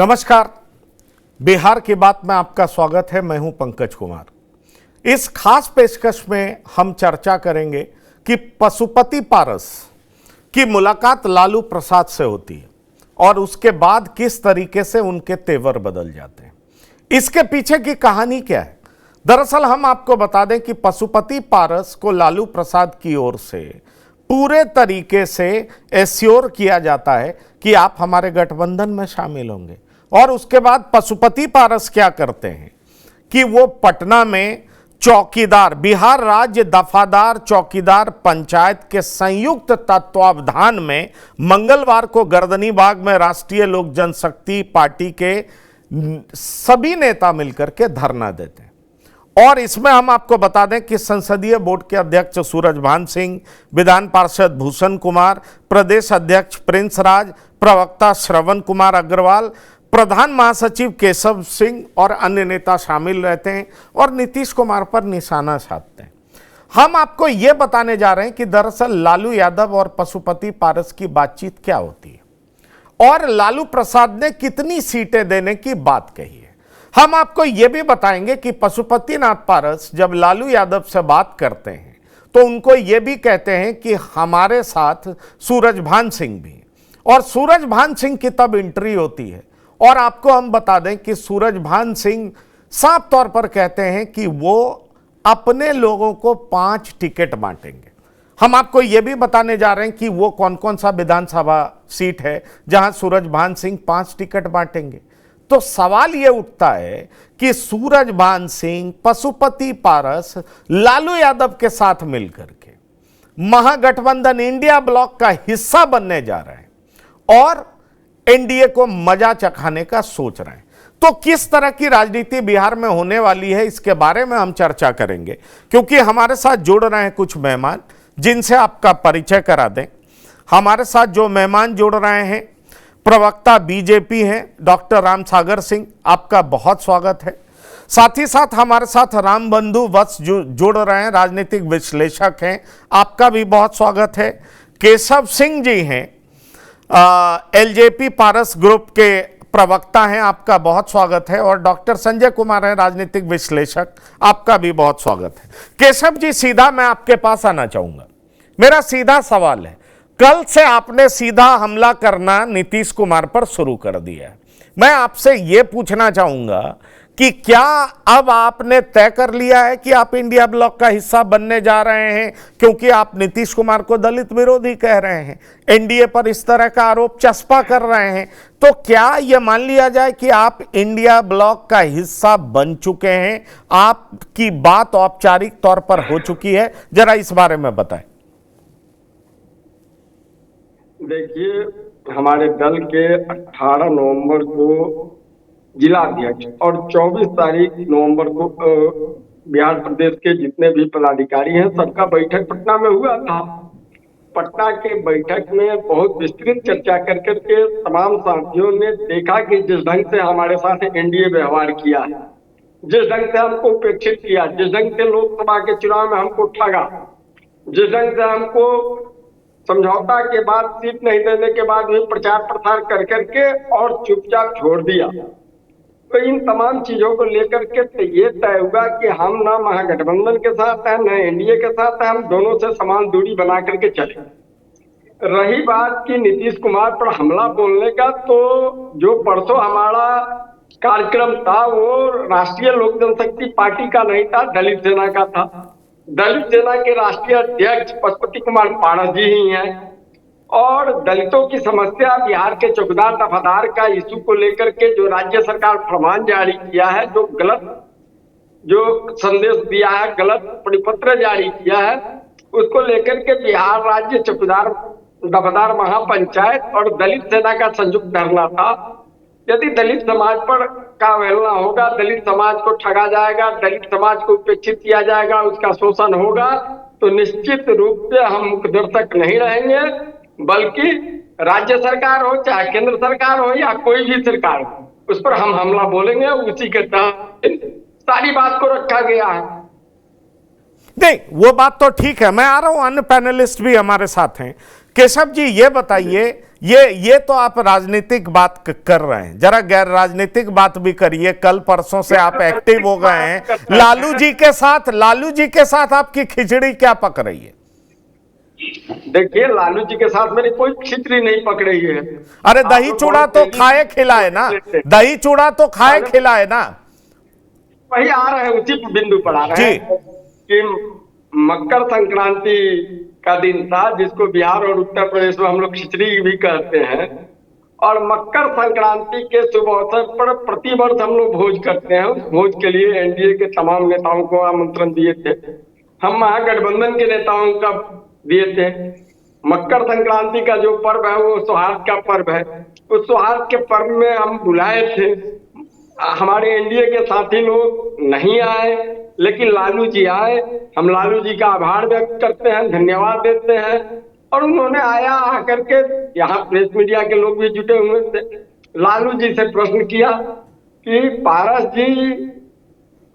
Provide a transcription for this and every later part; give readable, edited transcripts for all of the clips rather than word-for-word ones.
नमस्कार। बिहार की बात में आपका स्वागत है। मैं हूं पंकज कुमार। इस खास पेशकश में हम चर्चा करेंगे कि पशुपति पारस की मुलाकात लालू प्रसाद से होती है और उसके बाद किस तरीके से उनके तेवर बदल जाते हैं। इसके पीछे की कहानी क्या है? दरअसल हम आपको बता दें कि पशुपति पारस को लालू प्रसाद की ओर से पूरे तरीके से एश्योर किया जाता है कि आप हमारे गठबंधन में शामिल होंगे। और उसके बाद पशुपति पारस क्या करते हैं कि वो पटना में चौकीदार, बिहार राज्य दफादार चौकीदार पंचायत के संयुक्त तत्वावधान में मंगलवार को गर्दनीबाग में राष्ट्रीय लोक जनशक्ति पार्टी के सभी नेता मिलकर के धरना देते हैं। और इसमें हम आपको बता दें कि संसदीय बोर्ड के अध्यक्ष सूरजभान सिंह, विधान पार्षद भूषण कुमार, प्रदेश अध्यक्ष प्रिंस राज, प्रवक्ता श्रवण कुमार अग्रवाल, प्रधान महासचिव केशव सिंह और अन्य नेता शामिल रहते हैं और नीतीश कुमार पर निशाना साधते हैं। हम आपको यह बताने जा रहे हैं कि दरअसल लालू यादव और पशुपति पारस की बातचीत क्या होती है और लालू प्रसाद ने कितनी सीटें देने की बात कही है। हम आपको यह भी बताएंगे कि पशुपतिनाथ पारस जब लालू यादव से बात करते हैं तो उनको यह भी कहते हैं कि हमारे साथ सूरजभान सिंह भी, और सूरजभान सिंह की तब एंट्री होती है। और आपको हम बता दें कि सूरजभान सिंह साफ तौर पर कहते हैं कि वो अपने लोगों को 5 टिकट बांटेंगे। हम आपको यह भी बताने जा रहे हैं कि वो कौन कौन सा विधानसभा सीट है जहां सूरजभान सिंह 5 टिकट बांटेंगे। तो सवाल यह उठता है कि सूरजभान सिंह, पशुपति पारस लालू यादव के साथ मिलकर के महागठबंधन इंडिया ब्लॉक का हिस्सा बनने जा रहे हैं और एनडीए को मजा चखाने का सोच रहे हैं। तो किस तरह की राजनीति बिहार में होने वाली है, इसके बारे में हम चर्चा करेंगे, क्योंकि हमारे साथ जुड़ रहे हैं कुछ मेहमान जिनसे आपका परिचय करा दें। हमारे साथ जो मेहमान जुड़ रहे हैं, प्रवक्ता बीजेपी हैं डॉक्टर राम सागर सिंह, आपका बहुत स्वागत है। साथ ही साथ हमारे साथ राम बंधु वत्स जुड़ रहे हैं, राजनीतिक विश्लेषक हैं, आपका भी बहुत स्वागत है। केशव सिंह जी हैं, एलजेपी पारस ग्रुप के प्रवक्ता हैं, आपका बहुत स्वागत है। और डॉक्टर संजय कुमार हैं, राजनीतिक विश्लेषक, आपका भी बहुत स्वागत है। केशव जी, सीधा मैं आपके पास आना चाहूंगा। मेरा सीधा सवाल है, कल से आपने सीधा हमला करना नीतीश कुमार पर शुरू कर दिया है। मैं आपसे यह पूछना चाहूंगा कि क्या अब आपने तय कर लिया है कि आप इंडिया ब्लॉक का हिस्सा बनने जा रहे हैं, क्योंकि आप नीतीश कुमार को दलित विरोधी कह रहे हैं, एनडीए पर इस तरह का आरोप चस्पा कर रहे हैं, तो क्या यह मान लिया जाए कि आप इंडिया ब्लॉक का हिस्सा बन चुके हैं, आपकी बात औपचारिक तौर पर हो चुकी है? जरा इस बारे में बताएं। देखिए, हमारे दल के 18 नवंबर को जिला अध्यक्ष और 24 तारीख नवंबर को बिहार प्रदेश के जितने भी पदाधिकारी हैं सबका बैठक पटना में हुआ था। पटना के बैठक में बहुत विस्तृत चर्चा कर करके तमाम साथियों ने देखा कि जिस ढंग से हमारे साथ एनडीए व्यवहार किया है, जिस ढंग से हमको उपेक्षित किया, जिस ढंग से लोकसभा के चुनाव में हमको ठगा, जिस ढंग से हमको समझौता के बाद सीट नहीं देने के बाद भी प्रचार प्रसार कर करके और चुपचाप छोड़ दिया, तो इन तमाम चीजों को लेकर के ये तय हुआ कि हम ना महागठबंधन के साथ हैं, न एनडीए के साथ हैं, हम दोनों से समान दूरी बना करके चले। रही बात की नीतीश कुमार पर हमला बोलने का, तो जो परसों हमारा कार्यक्रम था वो राष्ट्रीय लोक जनशक्ति पार्टी का नहीं था, दलित सेना का था। दलित सेना के राष्ट्रीय अध्यक्ष पशुपति कुमार पारस जी ही हैं और दलितों की समस्या, बिहार के चौकीदार दफादार का इशू को लेकर के जो राज्य सरकार फरमान जारी किया है, जो गलत जो संदेश दिया है, गलत परिपत्र जारी किया है, उसको लेकर के बिहार राज्य चौकीदार दफादार महापंचायत और दलित सेना का संयुक्त धरना था। यदि दलित समाज पर का अवहेलना होगा, दलित समाज को ठगा जाएगा, दलित समाज को उपेक्षित किया जाएगा, उसका शोषण होगा, तो निश्चित रूप से हम मुखदर्शक नहीं रहेंगे, बल्कि राज्य सरकार हो चाहे केंद्र सरकार हो या कोई भी सरकार हो, उस पर हम हमला बोलेंगे। उसी के तहत सारी बात को रखा गया है। नहीं, वो बात तो ठीक है, मैं आ रहा हूं, अन्य पैनलिस्ट भी हमारे साथ हैं। केशव जी ये बताइए, ये तो आप राजनीतिक बात कर रहे हैं, जरा गैर राजनीतिक बात भी करिए। कल परसों से आप एक्टिव हो गए हैं लालू जी के साथ आपकी खिचड़ी क्या पक रही है? देखिए, लालू जी के साथ मेरी कोई खिचड़ी नहीं पक रही है। अरे दही चूड़ा तो खाए खिलाए ना, दही चूड़ा तो खाए खिलाए ना। वही आ रहे हैं, उसी बिंदु पर आ रहे हैं कि मकर संक्रांति का दिन था, जिसको बिहार और उत्तर प्रदेश में हम लोग खिचड़ी भी कहते हैं। और मकर संक्रांति के शुभ अवसर पर प्रतिवर्ष हम लोग भोज करते हैं। उस भोज के लिए एनडीए के तमाम नेताओं को आमंत्रण दिए थे, हम महागठबंधन के नेताओं का दिए थे। मकर संक्रांति का जो पर्व है वो सौहार्द का पर्व है। उस सौहार्द के पर्व में हम बुलाए थे, हमारे एनडीए के साथी लोग नहीं आए, लेकिन लालू जी आए। हम लालू जी का आभार व्यक्त करते हैं, धन्यवाद देते हैं। और उन्होंने आकर के, यहाँ प्रेस मीडिया के लोग भी जुटे हुए थे, लालू जी से प्रश्न किया कि पारस जी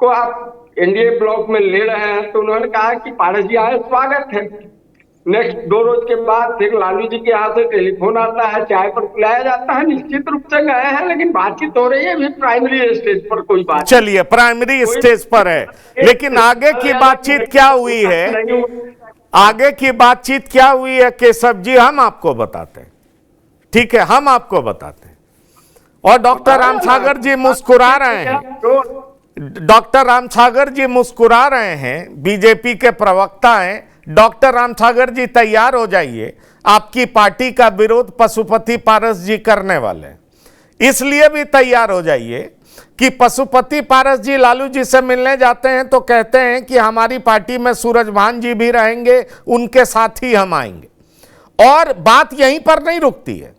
को आप एनडीए ब्लॉक में ले रहे हैं। तो उन्होंने कहा कि पारस जी आए, स्वागत है। नेक्स्ट 2 रोज के बाद फिर लालू जी के यहाँ से टेलीफोन आता है, चाय पर बुलाया जाता है। निश्चित रूप से गए हैं, लेकिन बातचीत हो रही है अभी प्राइमरी स्टेज पर। कोई बात, चलिए प्राइमरी स्टेज पर है, लेकिन आगे की बातचीत क्या हुई है, आगे की बातचीत क्या हुई है केशव जी, हम आपको बताते हैं। ठीक है, हम आपको बताते हैं। और डॉक्टर रामसागर जी मुस्कुरा रहे हैं, डॉक्टर रामसागर जी मुस्कुरा रहे हैं, बीजेपी के प्रवक्ता हैं। डॉक्टर रामसागर जी तैयार हो जाइए, आपकी पार्टी का विरोध पशुपति पारस जी करने वाले हैं, इसलिए भी तैयार हो जाइए कि पशुपति पारस जी लालू जी से मिलने जाते हैं तो कहते हैं कि हमारी पार्टी में सूरजभान जी भी रहेंगे, उनके साथ ही हम आएंगे। और बात यहीं पर नहीं रुकती है,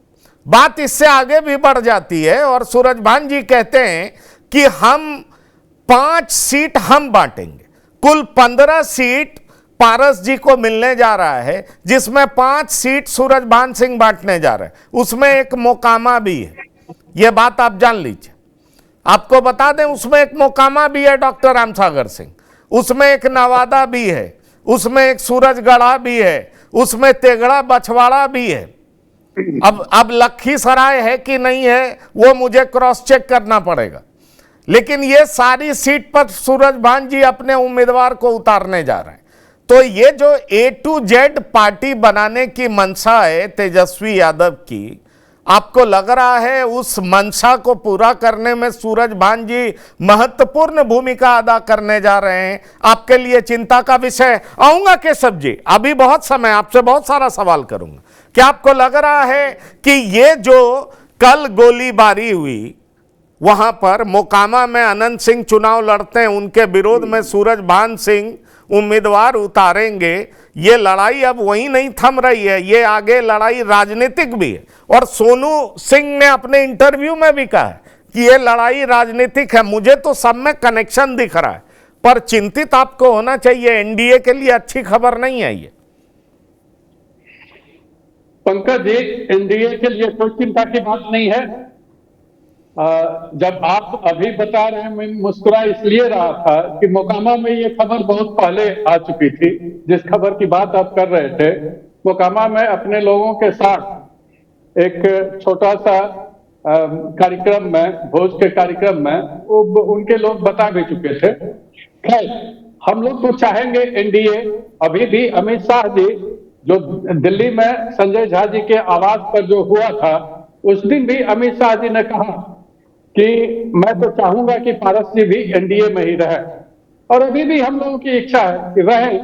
बात इससे आगे भी बढ़ जाती है। और सूरजभान जी कहते हैं कि हम 5 सीट हम बांटेंगे, कुल 15 सीट पारस जी को मिलने जा रहा है, जिसमें 5 सीट सूरजभान सिंह बांटने जा रहे हैं। उसमें एक मोकामा भी है, यह बात आप जान लीजिए। आपको बता दें, उसमें एक मोकामा भी है डॉक्टर रामसागर सिंह, उसमें एक नवादा भी है, उसमें एक सूरजगढ़ा भी है, उसमें तेगड़ा बछवाड़ा भी है। अब लखीसराय है कि नहीं है वो मुझे क्रॉस चेक करना पड़ेगा, लेकिन ये सारी सीट पर सूरजभान जी अपने उम्मीदवार को उतारने जा रहे हैं। तो ये जो A to Z पार्टी बनाने की मंशा है तेजस्वी यादव की, आपको लग रहा है उस मंशा को पूरा करने में सूरजभान जी महत्वपूर्ण भूमिका अदा करने जा रहे हैं? आपके लिए चिंता का विषय। आऊंगा केशव जी, अभी बहुत समय, आपसे बहुत सारा सवाल करूंगा। क्या आपको लग रहा है कि ये जो कल गोलीबारी हुई, वहां पर मोकामा में अनंत सिंह चुनाव लड़ते हैं, उनके विरोध में सूरजभान सिंह उम्मीदवार उतारेंगे, ये लड़ाई अब वहीं नहीं थम रही है, ये आगे लड़ाई राजनीतिक भी है। और सोनू सिंह ने अपने इंटरव्यू में भी कहा है कि ये लड़ाई राजनीतिक है। मुझे तो सब में कनेक्शन दिख रहा है, पर चिंतित आपको होना चाहिए, एनडीए के लिए अच्छी खबर नहीं है ये। पंकज जी, एनडीए के लिए कोई चिंता की बात नहीं है। जब आप अभी बता रहे हैं, मैं मुस्कुरा इसलिए रहा था कि मोकामा में ये खबर बहुत पहले आ चुकी थी। जिस खबर की बात आप कर रहे थे, मोकामा में अपने लोगों के साथ एक छोटा सा कार्यक्रम में, भोज के कार्यक्रम में, वो उनके लोग बता भी चुके थे। खैर, हम लोग तो चाहेंगे एनडीए, अभी भी अमित शाह जी जो दिल्ली में संजय झा जी के आवास पर जो हुआ था, उस दिन भी अमित शाह जी ने कहा कि मैं तो चाहूंगा कि पारस जी भी एनडीए में ही रहे, और अभी भी हम लोगों की इच्छा है कि रहे।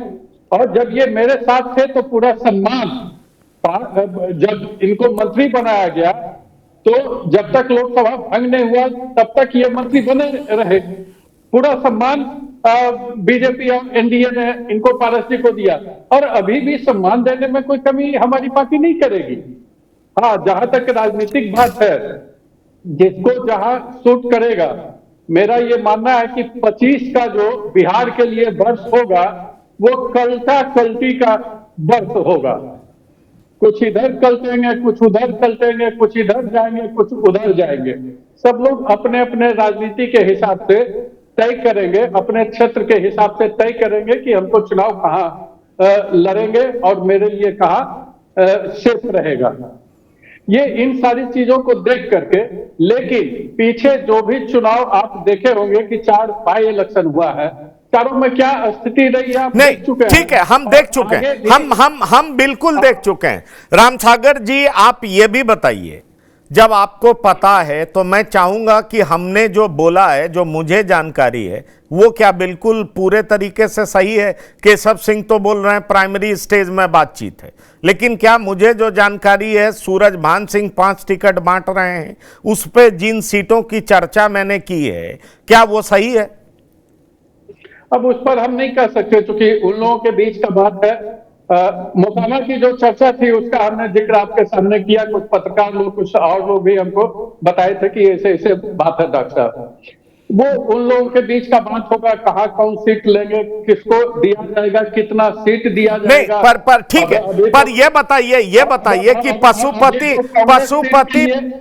और जब ये मेरे साथ थे तो पूरा सम्मान, जब इनको मंत्री बनाया गया तो जब तक लोकसभा भंग नहीं हुआ तब तक ये मंत्री बने रहे। पूरा सम्मान बीजेपी और एनडीए ने इनको पारस जी को दिया, और अभी भी सम्मान देने में कोई कमी हमारी पार्टी नहीं करेगी। हाँ, जहां तक राजनीतिक बात है, जिसको जहां सूट करेगा, मेरा ये मानना है कि 25 का जो बिहार के लिए वर्ष होगा वो कल्टा कल्टी का वर्ष होगा। कुछ इधर कल्टेंगे, कुछ उधर कल्टेंगे, कुछ इधर जाएंगे, कुछ उधर जाएंगे। सब लोग अपने अपने राजनीति के हिसाब से तय करेंगे, अपने क्षेत्र के हिसाब से तय करेंगे कि हमको चुनाव कहाँ लड़ेंगे और मेरे लिए कहाँ सेफ रहेगा। ये इन सारी चीजों को देख करके, लेकिन पीछे जो भी चुनाव आप देखे होंगे कि 4 बाई इलेक्शन हुआ है, चारों में क्या स्थिति रही है आप देख चुके नहीं, ठीक है, हम देख चुके हैं, हम बिल्कुल देख चुके हैं। रामसागर जी, आप ये भी बताइए, जब आपको पता है तो मैं चाहूंगा कि हमने जो बोला है, जो मुझे जानकारी है, वो क्या बिल्कुल पूरे तरीके से सही है? केशव सिंह तो बोल रहे हैं प्राइमरी स्टेज में बातचीत है, लेकिन क्या मुझे जो जानकारी है, सूरजभान सिंह 5 टिकट बांट रहे हैं, उस पे जिन सीटों की चर्चा मैंने की है, क्या वो सही है? अब उस पर हम नहीं कह सकते, क्योंकि उन लोगों के बीच का बात है। मोकामा की जो चर्चा थी उसका हमने जिक्र आपके सामने किया, कुछ पत्रकार लोग, कुछ और लोग भी हमको बताए थे कि ऐसे ऐसे बात है डॉक्टर साहब। वो उन लोगों के बीच का बात होगा, कहाँ कौन सीट लेंगे, किसको दिया जाएगा, कितना सीट दिया जाएगा। नहीं, पर ठीक है, पर ये बताइए कि पशुपति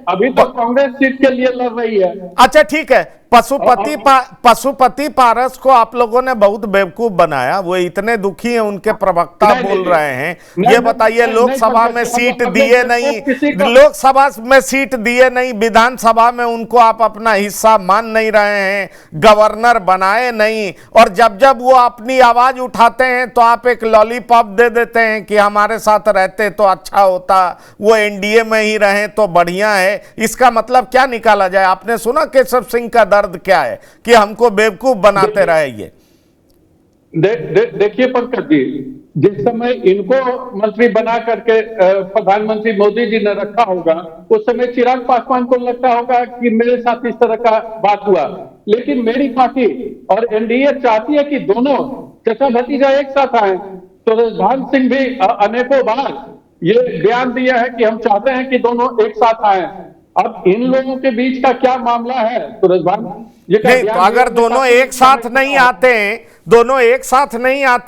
अभी तो कांग्रेस सीट के लिए लड़ रही है। अच्छा ठीक है, पशुपति पारस को आप लोगों ने बहुत बेवकूफ बनाया, वो इतने दुखी हैं, उनके प्रवक्ता बोल रहे हैं। ये बताइए, लोकसभा में सीट दिए नहीं, लोकसभा में सीट दिए नहीं, विधानसभा में उनको आप अपना हिस्सा मान नहीं रहे हैं, गवर्नर बनाए नहीं, और जब जब वो अपनी आवाज उठाते हैं तो आप एक लॉलीपॉप दे देते हैं कि हमारे साथ रहते तो अच्छा होता, वो एनडीए में ही रहे तो बढ़िया है। इसका मतलब क्या निकाला जाए? आपने सुना केशव सिंह का दर्द क्या है कि हमको बेवकूफ बनाते रहे ये? देखिए पंकज जी, जिस समय इनको मंत्री बना करके प्रधानमंत्री मोदी जी ने रखा होगा, उस समय चिराग पासवान को लगता होगा कि मेरे साथ इस तरह का बात हुआ। लेकिन मेरी पार्टी और एनडीए चाहती है कि दोनों चचा भतीजा एक साथ आए। सूरजभान सिंह भी अनेकों बार ये बयान दिया है कि हम चाहते हैं कि दोनों एक साथ आए। अब इन लोगों के बीच का क्या मामला है सूरजभान? नहीं, तो अगर दोनों एक साथ नहीं आते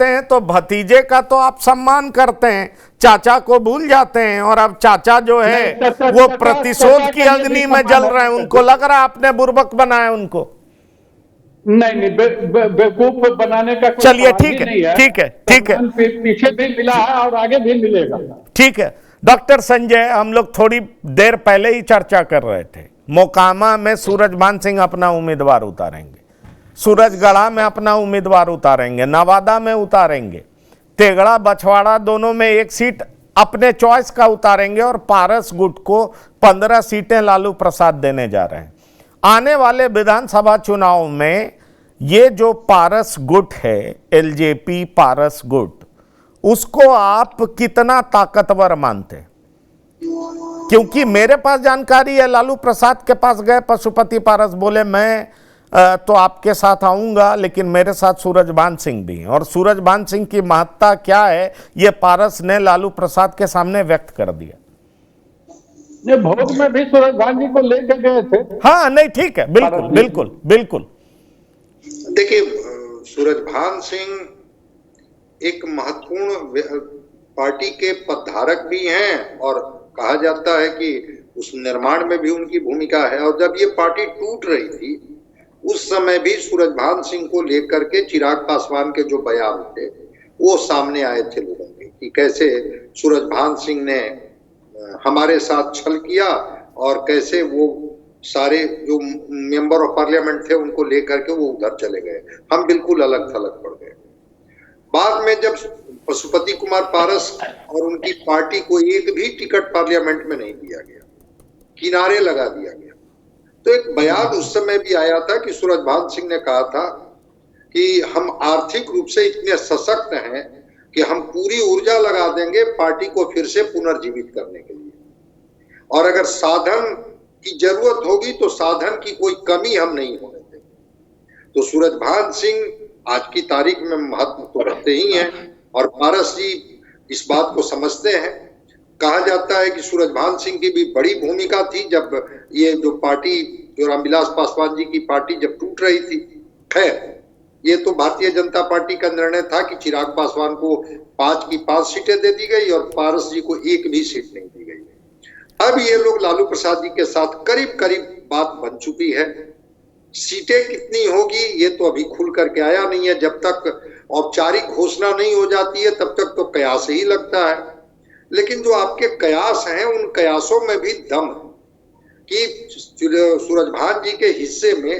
हैं, तो भतीजे का तो आप सम्मान करते हैं, चाचा को भूल जाते हैं, और अब चाचा जो है वो प्रतिशोध की अग्नि में जल रहे हैं। उनको लग रहा है आपने बुर्बक बनाया उनको। नहीं, बेवकूफ बनाने का चलिए, ठीक है, पीछे भी मिला है और आगे भी मिलेगा। ठीक है डॉक्टर संजय, हम लोग थोड़ी देर पहले ही चर्चा कर रहे थे, मोकामा में सूरजभान सिंह अपना उम्मीदवार उतारेंगे, सूरजगढ़ा में अपना उम्मीदवार उतारेंगे, नवादा में उतारेंगे, तेगड़ा बछवाड़ा दोनों में एक सीट अपने चॉइस का उतारेंगे, और पारस गुट को 15 सीटें लालू प्रसाद देने जा रहे हैं। आने वाले विधानसभा चुनाव में ये जो पारस गुट है, एलजेपी पारस गुट, उसको आप कितना ताकतवर मानते हैं? क्योंकि मेरे पास जानकारी है, लालू प्रसाद के पास गए पशुपति पारस, बोले मैं तो आपके साथ आऊंगा, लेकिन मेरे साथ सूरजभान सिंह भी हैं, और सूरजभान सिंह की महत्ता क्या है ये पारस ने लालू प्रसाद के सामने व्यक्त कर दिया। ये भोज में भी सूरजभान जी को लेकर गए थे। हाँ, नहीं, ठीक है, बिल्कुल। देखिए, सूरजभान सिंह एक महत्वपूर्ण पार्टी के पदधारक भी हैं, और कहा जाता है कि उस निर्माण में भी उनकी भूमिका है। और जब ये पार्टी टूट रही थी, उस समय भी सूरजभान सिंह को लेकर के चिराग पासवान के जो बयान थे वो सामने आए थे लोगों के, कि कैसे सूरजभान सिंह ने हमारे साथ छल किया, और कैसे वो सारे जो मेंबर ऑफ पार्लियामेंट थे उनको लेकर के वो उधर चले गए, हम बिल्कुल अलग थलग पड़ गए। बाद में जब पशुपति कुमार पारस और उनकी पार्टी को एक भी टिकट पार्लियामेंट में नहीं दिया गया, किनारे लगा दिया गया, तो एक बयान उस समय भी आया था कि सूरजभान सिंह ने कहा था कि हम आर्थिक रूप से इतने सशक्त हैं कि हम पूरी ऊर्जा लगा देंगे पार्टी को फिर से पुनर्जीवित करने के लिए, और अगर साधन की जरूरत होगी तो साधन की कोई कमी हम नहीं होने देंगे। तो सूरजभान सिंह आज की तारीख में महत्व तो रखते ही हैं, और पारस जी इस बात को समझते हैं। कहा जाता है कि सूरजभान सिंह की भी बड़ी भूमिका थी जब ये जो पार्टी, जो रामविलास पासवान जी की पार्टी जब टूट रही थी। खैर, ये तो भारतीय जनता पार्टी का निर्णय था कि चिराग पासवान को 5 की 5 सीटें दे दी गई और पारस जी को एक भी सीट नहीं दी गई। अब ये लोग लालू प्रसाद जी के साथ करीब करीब बात बन चुकी है, सीटें कितनी होगी ये तो अभी खुल करके आया नहीं है। जब तक औपचारिक घोषणा नहीं हो जाती है तब तक तो कयास ही लगता है। लेकिन जो आपके कयास हैं उन कयासों में भी दम है कि सूरजभान जी के हिस्से में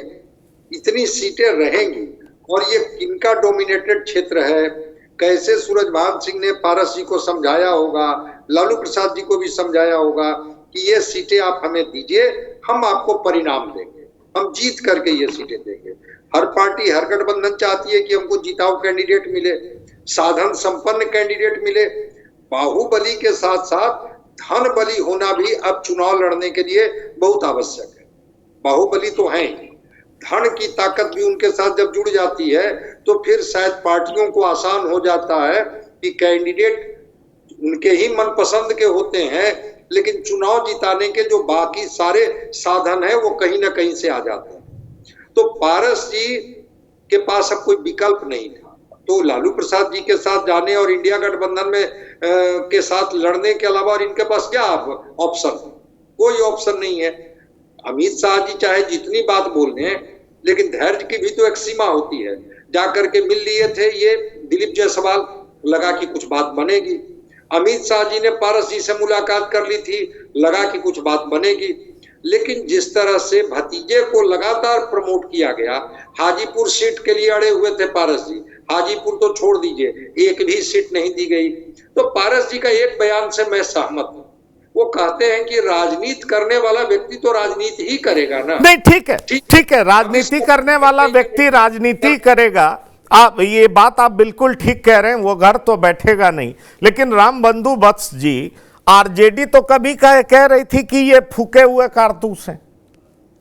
इतनी सीटें रहेंगी और ये किनका डोमिनेटेड क्षेत्र है, कैसे सूरजभान सिंह ने पारस जी को समझाया होगा, लालू प्रसाद जी को भी समझाया होगा कि ये सीटें आप हमें दीजिए, हम आपको परिणाम देंगे, हम जीत करके ये सीटें देंगे। हर पार्टी, हर गठबंधन चाहती है कि हमको जीताऊ कैंडिडेट मिले, साधन संपन्न कैंडिडेट मिले। बाहुबली के साथ साथ धन बली होना भी अब चुनाव लड़ने के लिए बहुत आवश्यक है। बाहुबली तो हैं, धन की ताकत भी उनके साथ जब जुड़ जाती है तो फिर शायद पार्टियों को आसान हो जाता है कि कैंडिडेट उनके ही मनपसंद के होते हैं, लेकिन चुनाव जिताने के जो बाकी सारे साधन है वो कहीं ना कहीं से आ जाते हैं। तो पारस जी के पास अब कोई विकल्प नहीं था, तो लालू प्रसाद जी के साथ जाने और इंडिया गठबंधन में के साथ लड़ने के अलावा और इनके पास क्या ऑप्शन? कोई ऑप्शन नहीं है। अमित शाह जी चाहे जितनी बात बोल रहे हैं, लेकिन धैर्य की भी तो एक सीमा होती है। जाकर के मिल लिए थे ये दिलीप जायसवाल, लगा कि कुछ बात बनेगी। अमित शाह जी ने पारस जी से मुलाकात कर ली थी, लगा कि कुछ बात बनेगी। लेकिन जिस तरह से भतीजे को लगातार प्रमोट किया गया, हाजीपुर सीट के लिए अड़े हुए थे पारस जी, हाजीपुर तो छोड़ दीजिए, एक भी सीट नहीं दी गई। तो पारस जी का एक बयान से मैं सहमत हूं, वो कहते हैं कि राजनीति करने वाला व्यक्ति तो राजनीति ही करेगा ना। नहीं, ठीक है, राजनीति करने वाला व्यक्ति राजनीति करेगा। आप ये बात आप बिल्कुल ठीक कह रहे हैं, वो घर तो बैठेगा नहीं। लेकिन रामबंधु वत्स जी, आरजेडी तो कभी कह रही थी कि ये फूके हुए कारतूस हैं।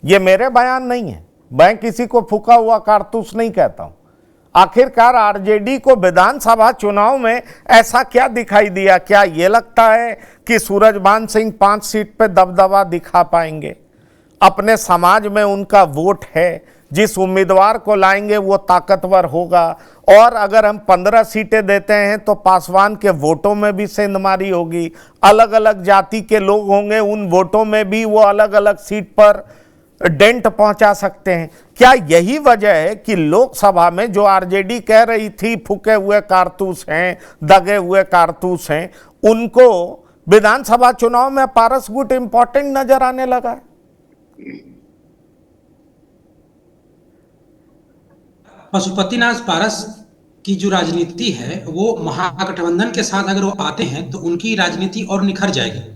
ये मेरे बयान नहीं है, मैं किसी को फूका हुआ कारतूस नहीं कहता हूं। आखिरकार आरजेडी को विधानसभा चुनाव में ऐसा क्या दिखाई दिया? क्या ये लगता है कि सूरजभान सिंह 5 सीट पे दबदबा दिखा पाएंगे? अपने समाज में उनका वोट है, जिस उम्मीदवार को लाएंगे वो ताकतवर होगा। और अगर हम 15 सीटें देते हैं तो पासवान के वोटों में भी सेंधमारी होगी, अलग अलग जाति के लोग होंगे, उन वोटों में भी वो अलग अलग सीट पर डेंट पहुंचा सकते हैं। क्या यही वजह है कि लोकसभा में जो आरजेडी कह रही थी फूके हुए कारतूस हैं, दगे हुए कारतूस हैं, उनको विधानसभा चुनाव में पारस गुट इंपॉर्टेंट नजर आने लगा है? पशुपतिनाथ पारस की जो राजनीति है वो महागठबंधन के साथ अगर वो आते हैं तो उनकी राजनीति और निखर जाएगी।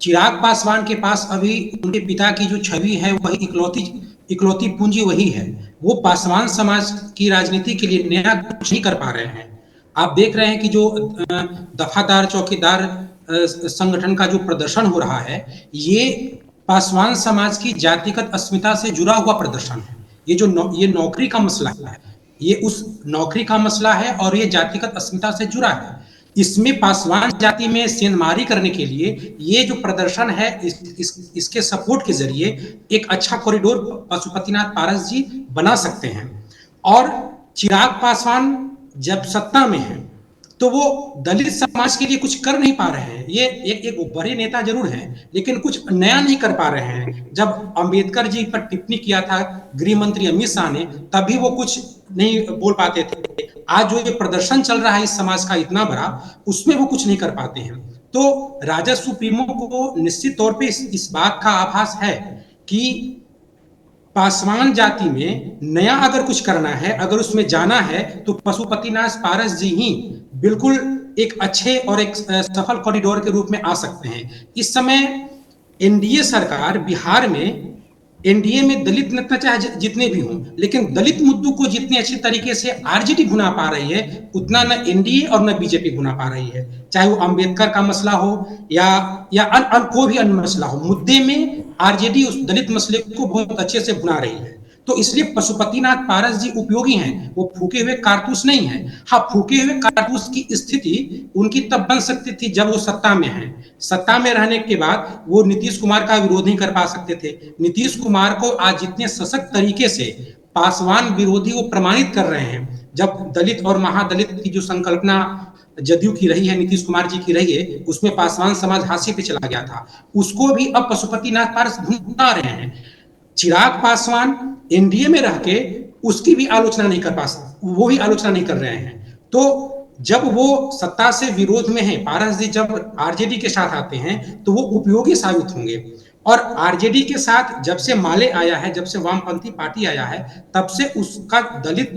चिराग पासवान के पास अभी उनके पिता की जो छवि है वही इकलौती पूंजी वही है। वो पासवान समाज की राजनीति के लिए नया कुछ नहीं कर पा रहे हैं। आप देख रहे हैं कि जो दफादार चौकीदार संगठन का जो प्रदर्शन हो रहा है, ये पासवान समाज की जातिगत अस्मिता से जुड़ा हुआ प्रदर्शन है। ये नौकरी का मसला है, ये उस नौकरी का मसला है और ये जातिगत अस्मिता से जुड़ा है। इसमें पासवान जाति में सेंधमारी करने के लिए ये जो प्रदर्शन है, इसके सपोर्ट के जरिए एक अच्छा कॉरिडोर पशुपतिनाथ पारस जी बना सकते हैं। और चिराग पासवान जब सत्ता में है तो वो दलित समाज के लिए कुछ कर नहीं पा रहे हैं। ये एक बड़े नेता जरूर हैं, लेकिन कुछ नया नहीं कर पा रहे हैं। जब अंबेडकर जी पर टिप्पणी किया था गृह मंत्री अमित शाह ने, तभी वो कुछ नहीं बोल पाते थे। आज जो ये प्रदर्शन चल रहा है इस समाज का इतना बड़ा, उसमें वो कुछ नहीं कर पाते हैं। तो राजद सुप्रीमो को निश्चित तौर पे इस बात का आभास है कि पासवान जाति में नया अगर कुछ करना है, अगर उसमें जाना है, तो पशुपतिनाथ पारस जी ही बिल्कुल एक अच्छे और एक सफल कॉरिडोर के रूप में आ सकते हैं। इस समय एनडीए सरकार बिहार में, एनडीए में दलित नेता चाहे जितने भी हों, लेकिन दलित मुद्दों को जितने अच्छे तरीके से आरजेडी भुना पा रही है, उतना न एनडीए और न बीजेपी भुना पा रही है। चाहे वो अंबेडकर का मसला हो या कोई भी अन्य मसला हो, मुद्दे में आरजेडी उस दलित मसले को बहुत अच्छे से भुना रही है। तो इसलिए पशुपतिनाथ पारस जी उपयोगी हैं, वो फूके हुए कारतूस नहीं है। हाँ, फूके हुए कारतूस की स्थिति उनकी तब बन सकती थी जब वो सत्ता में हैं। सत्ता में रहने के बाद वो नीतीश कुमार का विरोध नहीं कर पा सकते थे। नीतीश कुमार को आज जितने सशक्त तरीके से पासवान विरोधी वो प्रमाणित कर रहे हैं, जब दलित और महादलित की जो संकल्पना जदयू की रही है, नीतीश कुमार जी की रही है, उसमें पासवान समाज हाशिए पे चला गया था, उसको भी अब पशुपतिनाथ पारस भुना रहे हैं। चिराग पासवान एनडीए में रह के उसकी भी आलोचना नहीं कर पा, वो भी आलोचना नहीं कर रहे हैं। तो जब वो सत्ता से विरोध में है, पारस जी जब आरजेडी के साथ आते हैं तो वो उपयोगी साबित होंगे। और आरजेडी के साथ जब से माले आया है, जब से वामपंथी पार्टी आया है, तब से उसका दलित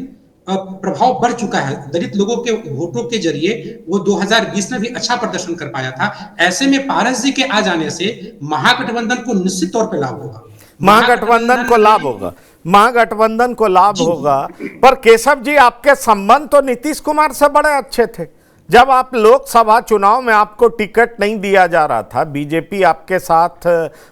प्रभाव बढ़ चुका है। दलित लोगों के वोटों के जरिए वो 2020 में भी अच्छा प्रदर्शन कर पाया था। ऐसे में पारस जी के आ जाने से महागठबंधन को निश्चित तौर पर लाभ होगा। महागठबंधन को लाभ होगा, महागठबंधन को लाभ होगा। पर केशव जी, आपके संबंध तो नीतीश कुमार से बड़े अच्छे थे। जब आप लोकसभा चुनाव में आपको टिकट नहीं दिया जा रहा था, बीजेपी आपके साथ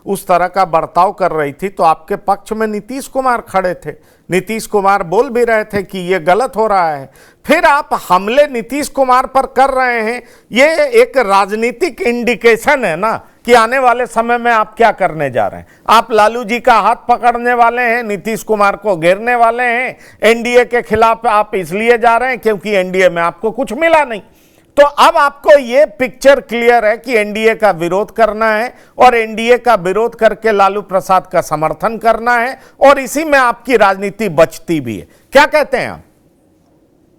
उस तरह का बर्ताव कर रही थी, तो आपके पक्ष में नीतीश कुमार खड़े थे। नीतीश कुमार बोल भी रहे थे कि ये गलत हो रहा है। फिर आप हमले नीतीश कुमार पर कर रहे हैं। ये एक राजनीतिक इंडिकेशन है ना कि आने वाले समय में आप क्या करने जा रहे हैं। आप लालू जी का हाथ पकड़ने वाले हैं, नीतीश कुमार को घेरने वाले हैं। एनडीए के खिलाफ आप इसलिए जा रहे हैं क्योंकि एनडीए में आपको कुछ मिला नहीं। तो अब आपको ये पिक्चर क्लियर है कि एनडीए का विरोध करना है और एनडीए का विरोध करके लालू प्रसाद का समर्थन करना है, और इसी में आपकी राजनीति बचती भी है। क्या कहते हैं आप?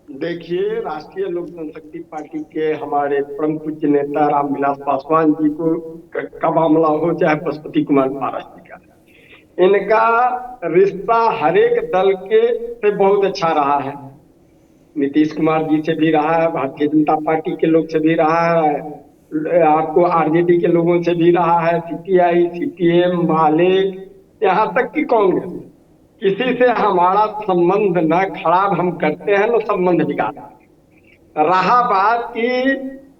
देखिए, राष्ट्रीय लोक जनशक्ति पार्टी के हमारे परम पूज्य नेता रामविलास पासवान जी को का मामला हो, चाहे पशुपति कुमार पारस जी का, इनका रिश्ता हर एक दल के से बहुत अच्छा रहा है। नीतीश कुमार जी से भी रहा है, भारतीय जनता पार्टी के लोग से भी रहा है, आपको आरजेडी के लोगों से भी रहा है, सीपीआई, सीपीएम, माले, यहाँ तक कि कांग्रेस, किसी से हमारा संबंध न खराब हम करते हैं, न संबंध बिगाड़ते। रहा बात कि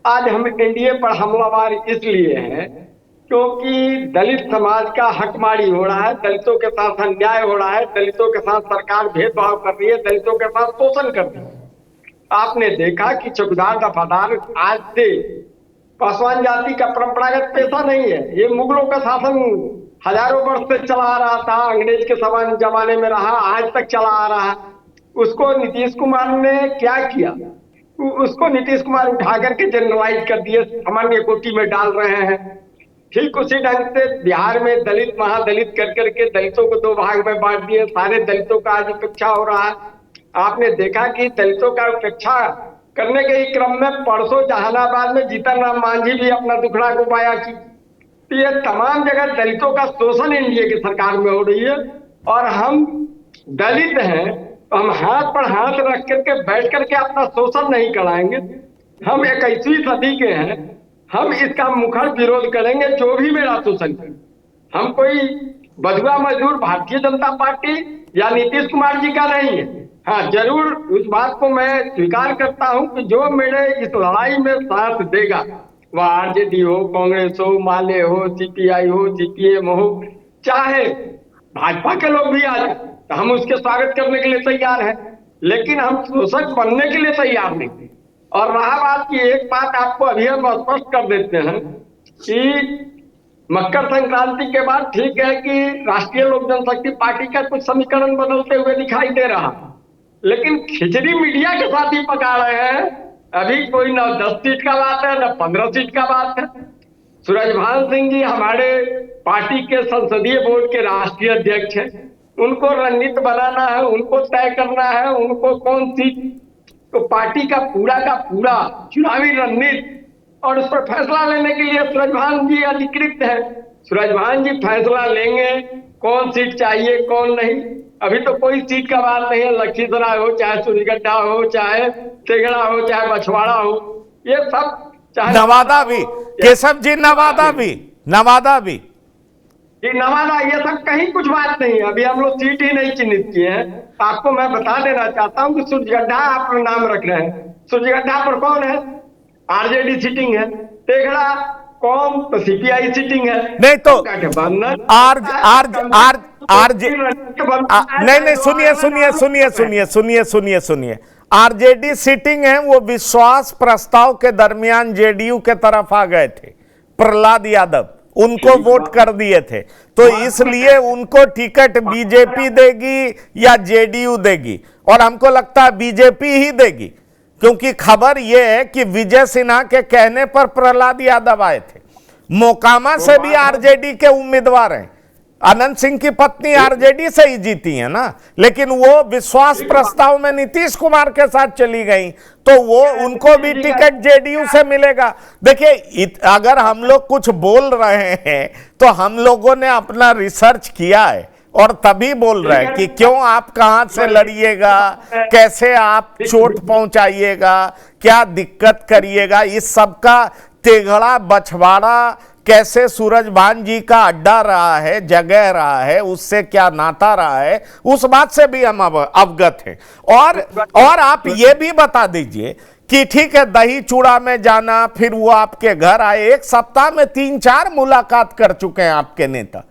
आज हम एनडीए पर हमलावर इसलिए हैं क्योंकि दलित समाज का हकमारी हो रहा है, दलितों के साथ अन्याय हो रहा है, दलितों के साथ सरकार भेदभाव कर रही है, दलितों के साथ शोषण कर रही है। आपने देखा कि चौकीदार दफादार आज से पासवान जाति का परंपरागत पेशा नहीं है। ये मुगलों का शासन हजारों वर्ष से चला आ रहा था, अंग्रेज के जमाने में रहा, आज तक चला आ रहा है। उसको नीतीश कुमार ने क्या किया? उसको नीतीश कुमार उठा करके जनरलाइज कर दिए, सामान्य कोटि में डाल रहे हैं। ठीक उसी ढंग से बिहार में दलित महादलित कर करके दलितों को दो भाग में बांट दिए। सारे दलितों का आज उपेक्षा हो रहा है। आपने देखा कि दलितों का उपेक्षा करने के ही क्रम में परसों जहानाबाद में जीतन राम मांझी भी अपना दुखड़ा को पाया कि ये तमाम जगह दलितों का शोषण एनडीए की सरकार में हो रही है। और हम दलित हैं तो हम हाथ पर हाथ रख करके बैठ करके अपना शोषण नहीं कराएंगे। हम 21वीं सदी के हैं, हम इसका मुखर विरोध करेंगे जो भी मेरा शोषण करे। हम कोई बधुआ मजदूर भारतीय जनता पार्टी या नीतीश कुमार जी का नहीं है। हाँ, जरूर उस बात को मैं स्वीकार करता हूं कि जो मेरे इस लड़ाई में साथ देगा, वह आरजेडी हो, कांग्रेस हो, माले हो, सीपीआई हो, सीपीएम हो, चाहे भाजपा के लोग भी आ जाए, तो हम उसके स्वागत करने के लिए तैयार हैं। लेकिन हम शोषक बनने के लिए तैयार नहीं। और रहा बात की, एक बात आपको अभी हम स्पष्ट कर देते हैं कि मकर संक्रांति के बाद ठीक है कि राष्ट्रीय लोक जनशक्ति पार्टी का कुछ समीकरण बदलते हुए दिखाई दे रहा, लेकिन खिचड़ी मीडिया के साथ ही पका रहे हैं। अभी कोई न 10 सीट का बात है, न 15 सीट का बात है। सूरजभान सिंह जी हमारे पार्टी के संसदीय बोर्ड के राष्ट्रीय अध्यक्ष हैं। उनको रणनीति बनाना है, उनको तय करना है, उनको कौन सीट, तो पार्टी का पूरा चुनावी रणनीति और उस पर फैसला लेने के लिए सूरजभान जी अधिकृत है। सूरजभान जी फैसला लेंगे कौन सीट चाहिए कौन नहीं। अभी तो कोई सीट का बात नहीं है। लखीसराय हो, चाहे सूर्यगढ़ा हो, चाहे तेगड़ा हो, चाहे बछवाड़ा हो, ये सब, चाहे नवादा भी, केशव जी नवादा भी ये नवादा, ये सब कहीं कुछ बात नहीं है। अभी हम लोग सीट ही नहीं चिन्हित किए हैं। आपको मैं बता देना चाहता हूँ कि सूर्यगढ़ा आप नाम रख रहे हैं, सूर्यगढ़ा पर कौन है? आरजेडी सीटिंग है। तेगड़ा कौन? तो सीपीआई सीटिंग है। नहीं तो सुनिए, आरजेडी सीटिंग है, वो विश्वास प्रस्ताव के दरमियान जेडीयू के तरफ आ गए थे। प्रहलाद यादव उनको वोट कर दिए थे, तो इसलिए उनको टिकट बीजेपी देगी या जेडीयू देगी, और हमको लगता है बीजेपी ही देगी, क्योंकि खबर यह है कि विजय सिन्हा के कहने पर प्रहलाद यादव आए थे। मोकामा से भी आरजेडी के उम्मीदवार हैं, अनंत सिंह की पत्नी आरजेडी से ही जीती है ना, लेकिन वो विश्वास प्रस्ताव में नीतीश कुमार के साथ चली गई, तो वो उनको भी टिकट जेडीयू से मिलेगा। देखिए, अगर हम लोग कुछ बोल रहे हैं तो हम लोगों ने अपना रिसर्च किया है और तभी बोल रहे हैं कि क्यों आप कहां से लड़िएगा, कैसे आप चोट पहुंचाइएगा, क्या दिक्कत करिएगा, इस सब का तेघड़ा बछवाड़ा कैसे सूरजभान जी का अड्डा रहा है, जगह रहा है, उससे क्या नाता रहा है, उस बात से भी हम अवगत हैं। और आप ये भी बता दीजिए कि ठीक है, दही चूड़ा में जाना, फिर वो आपके घर आए, एक सप्ताह में 3-4 मुलाकात कर चुके हैं आपके नेता,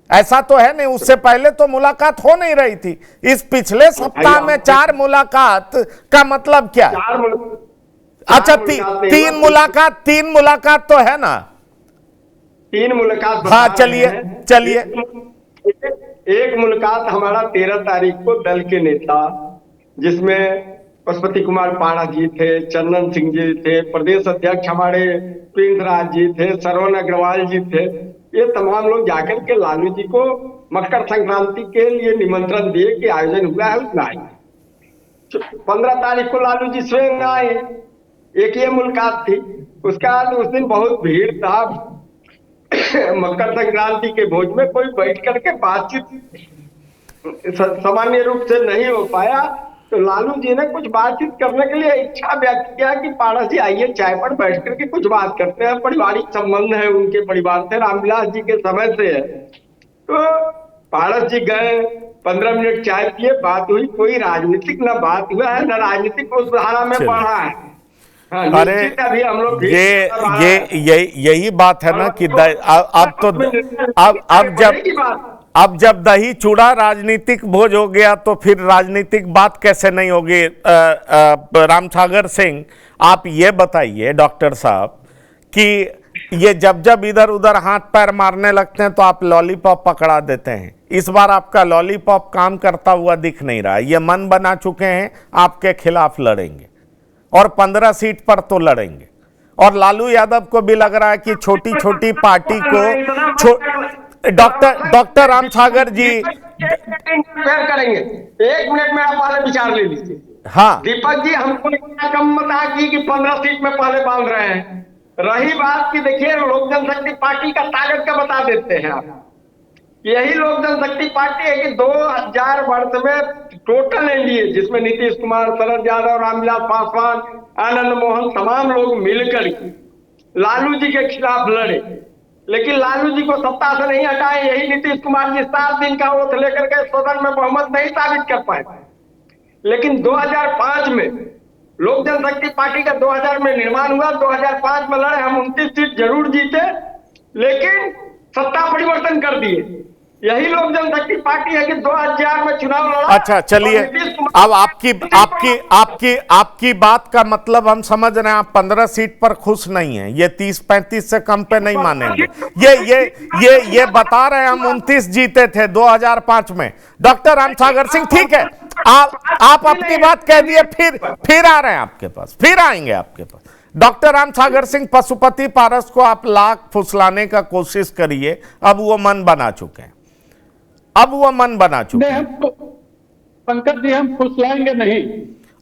ऐसा तो है नहीं, उससे पहले तो मुलाकात हो नहीं रही थी। इस पिछले सप्ताह में 4 मुलाकात का मतलब क्या है? अच्छा, 3 मुलाकात तो है ना? 3 मुलाकात। हाँ, चलिए। एक मुलाकात हमारा 13 तारीख को दल के नेता, जिसमें पशुपति कुमार पाड़ा जी थे, चंदन सिंह जी थे, प्रदेश अध्यक्ष हमारे प्रिंस राज जी थे, सरवण अग्रवाल जी थे, ये तमाम लोग जाकर के लालू जी को मकर संक्रांति के लिए निमंत्रण दिए कि आयोजन हुआ है, उसमें आए। 15 तारीख को लालू जी स्वयं आए, एक ये मुलाकात थी। उसके बाद उस दिन बहुत भीड़ था, मकर संक्रांति के भोज में कोई बैठ करके बातचीत सामान्य रूप से नहीं हो पाया, तो लालू जी ने कुछ बातचीत करने के लिए इच्छा व्यक्त किया कि पाड़ा जी आइए, चाय पर बैठ करके कुछ बात करते हैं, पारिवारिक संबंध है उनके परिवार से, रामविलास जी के समय से है। तो पारस जी गए, 15 मिनट चाय पिए, बात हुई, कोई राजनीतिक न बात हुआ है, न राजनीतिक उस धारा में बढ़ा है। हाँ, अरे अभी हम लोग यही बात है ना कि अब जब दही चूड़ा राजनीतिक भोज हो गया तो फिर राजनीतिक बात कैसे नहीं होगी? रामसागर सिंह, आप ये बताइए डॉक्टर साहब कि ये जब इधर उधर हाथ पैर मारने लगते हैं तो आप लॉलीपॉप पकड़ा देते हैं। इस बार आपका लॉलीपॉप काम करता हुआ दिख नहीं रहा है। ये मन बना चुके हैं आपके खिलाफ लड़ेंगे और 15 सीट पर तो लड़ेंगे। और लालू यादव को भी लग रहा है कि छोटी छोटी पार्टी को डॉक्टर रामसागर जी करेंगे। 1 मिनट में आप पहले विचार ले लीजिए। हाँ दीपक जी, हमको कम बता कि 15 सीट में पहले बांध रहे हैं। रही बात की, देखिए, लोक जनशक्ति पार्टी का ताकत का बता देते हैं आप। यही लोक जनशक्ति पार्टी है कि 2000 वर्ष में टोटल एनडीए, जिसमें नीतीश कुमार, शरद यादव, रामविलास पासवान, आनंद मोहन, तमाम लोग मिलकर लालू जी के खिलाफ लड़े, लेकिन लालू जी को सत्ता से नहीं हटाए। यही नीतीश कुमार जी 7 दिन का ओथ लेकर के सदन में बहुमत नहीं साबित कर पाए। लेकिन 2005 में लोक जनशक्ति पार्टी का 2000 में निर्माण हुआ, 2005 में लड़े, हम 29 सीट जरूर जीते, लेकिन सत्ता परिवर्तन कर दिए। यही लोक जनशक्ति पार्टी है कि 2000 में चुनाव लड़ा। अच्छा, चलिए, अब आपकी बात का मतलब हम समझ रहे हैं। आप 15 सीट पर खुश नहीं हैं, ये 30-35 से कम पे नहीं मानेंगे। ये बता रहे हैं हम 29 जीते थे 2005 में। डॉक्टर रामसागर सिंह, ठीक है, आप अपनी बात कह दिए, फिर आ रहे हैं आपके पास, फिर आएंगे आपके पास। डॉक्टर रामसागर सिंह, पशुपति पारस को आप लाख फुसलाने का कोशिश करिए, अब वो मन बना चुके हैं, पंकज जी, हम फुसलाएंगे नहीं।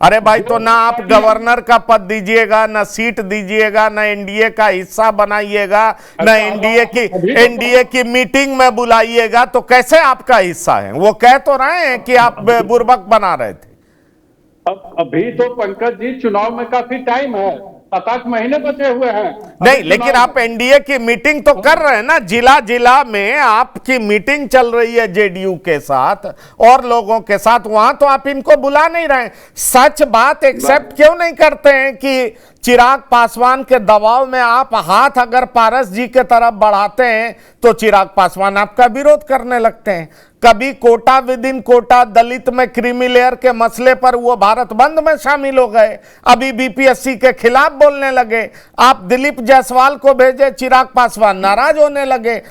अरे भाई, तो ना आप गवर्नर का पद दीजिएगा, ना सीट दीजिएगा, ना एनडीए का हिस्सा बनाइएगा, ना एनडीए की मीटिंग में बुलाइएगा, तो कैसे आपका हिस्सा है? वो कह तो रहे हैं कि आप बुर्बक बना रहे थे। अभी तो पंकज जी चुनाव में काफी टाइम है, 7-8 महीने बचे हुए हैं। नहीं, लेकिन आप एनडीए की मीटिंग तो कर रहे हैं ना, जिला में आपकी मीटिंग चल रही है जेडीयू के साथ और लोगों के साथ, वहां तो आप इनको बुला नहीं रहे। सच बात एक्सेप्ट क्यों नहीं करते हैं कि चिराग पासवान के दबाव में आप हाथ अगर पारस जी के तरफ बढ़ाते हैं तो चिराग पासवान आपका विरोध करने लगते हैं। कभी कोटा विद इन कोटा, दलित में क्रीमी लेयर के मसले पर वो भारत बंद में शामिल हो गए, अभी बीपीएससी के खिलाफ बोलने लगे। आप दिलीप जायसवाल को भेजे, चिराग पासवान नाराज होने लगे।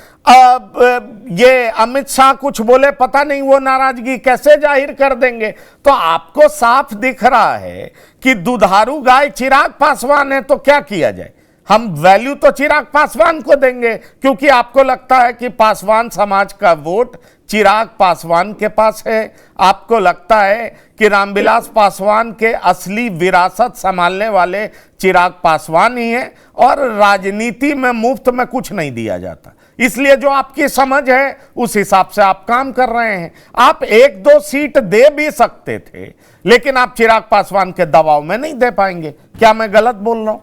ये अमित शाह कुछ बोले, पता नहीं वो नाराजगी कैसे जाहिर कर देंगे। तो आपको साफ दिख रहा है कि दुधारू गाय चिराग पासवान है, तो क्या किया जाए? हम वैल्यू तो चिराग पासवान को देंगे, क्योंकि आपको लगता है कि पासवान समाज का वोट चिराग पासवान के पास है। आपको लगता है कि रामविलास पासवान के असली विरासत संभालने वाले चिराग पासवान ही हैं, और राजनीति में मुफ्त में कुछ नहीं दिया जाता। इसलिए जो आपकी समझ है उस हिसाब से आप काम कर रहे हैं। आप 1-2 सीट दे भी सकते थे, लेकिन आप चिराग पासवान के दबाव में नहीं दे पाएंगे। क्या मैं गलत बोल रहा हूं?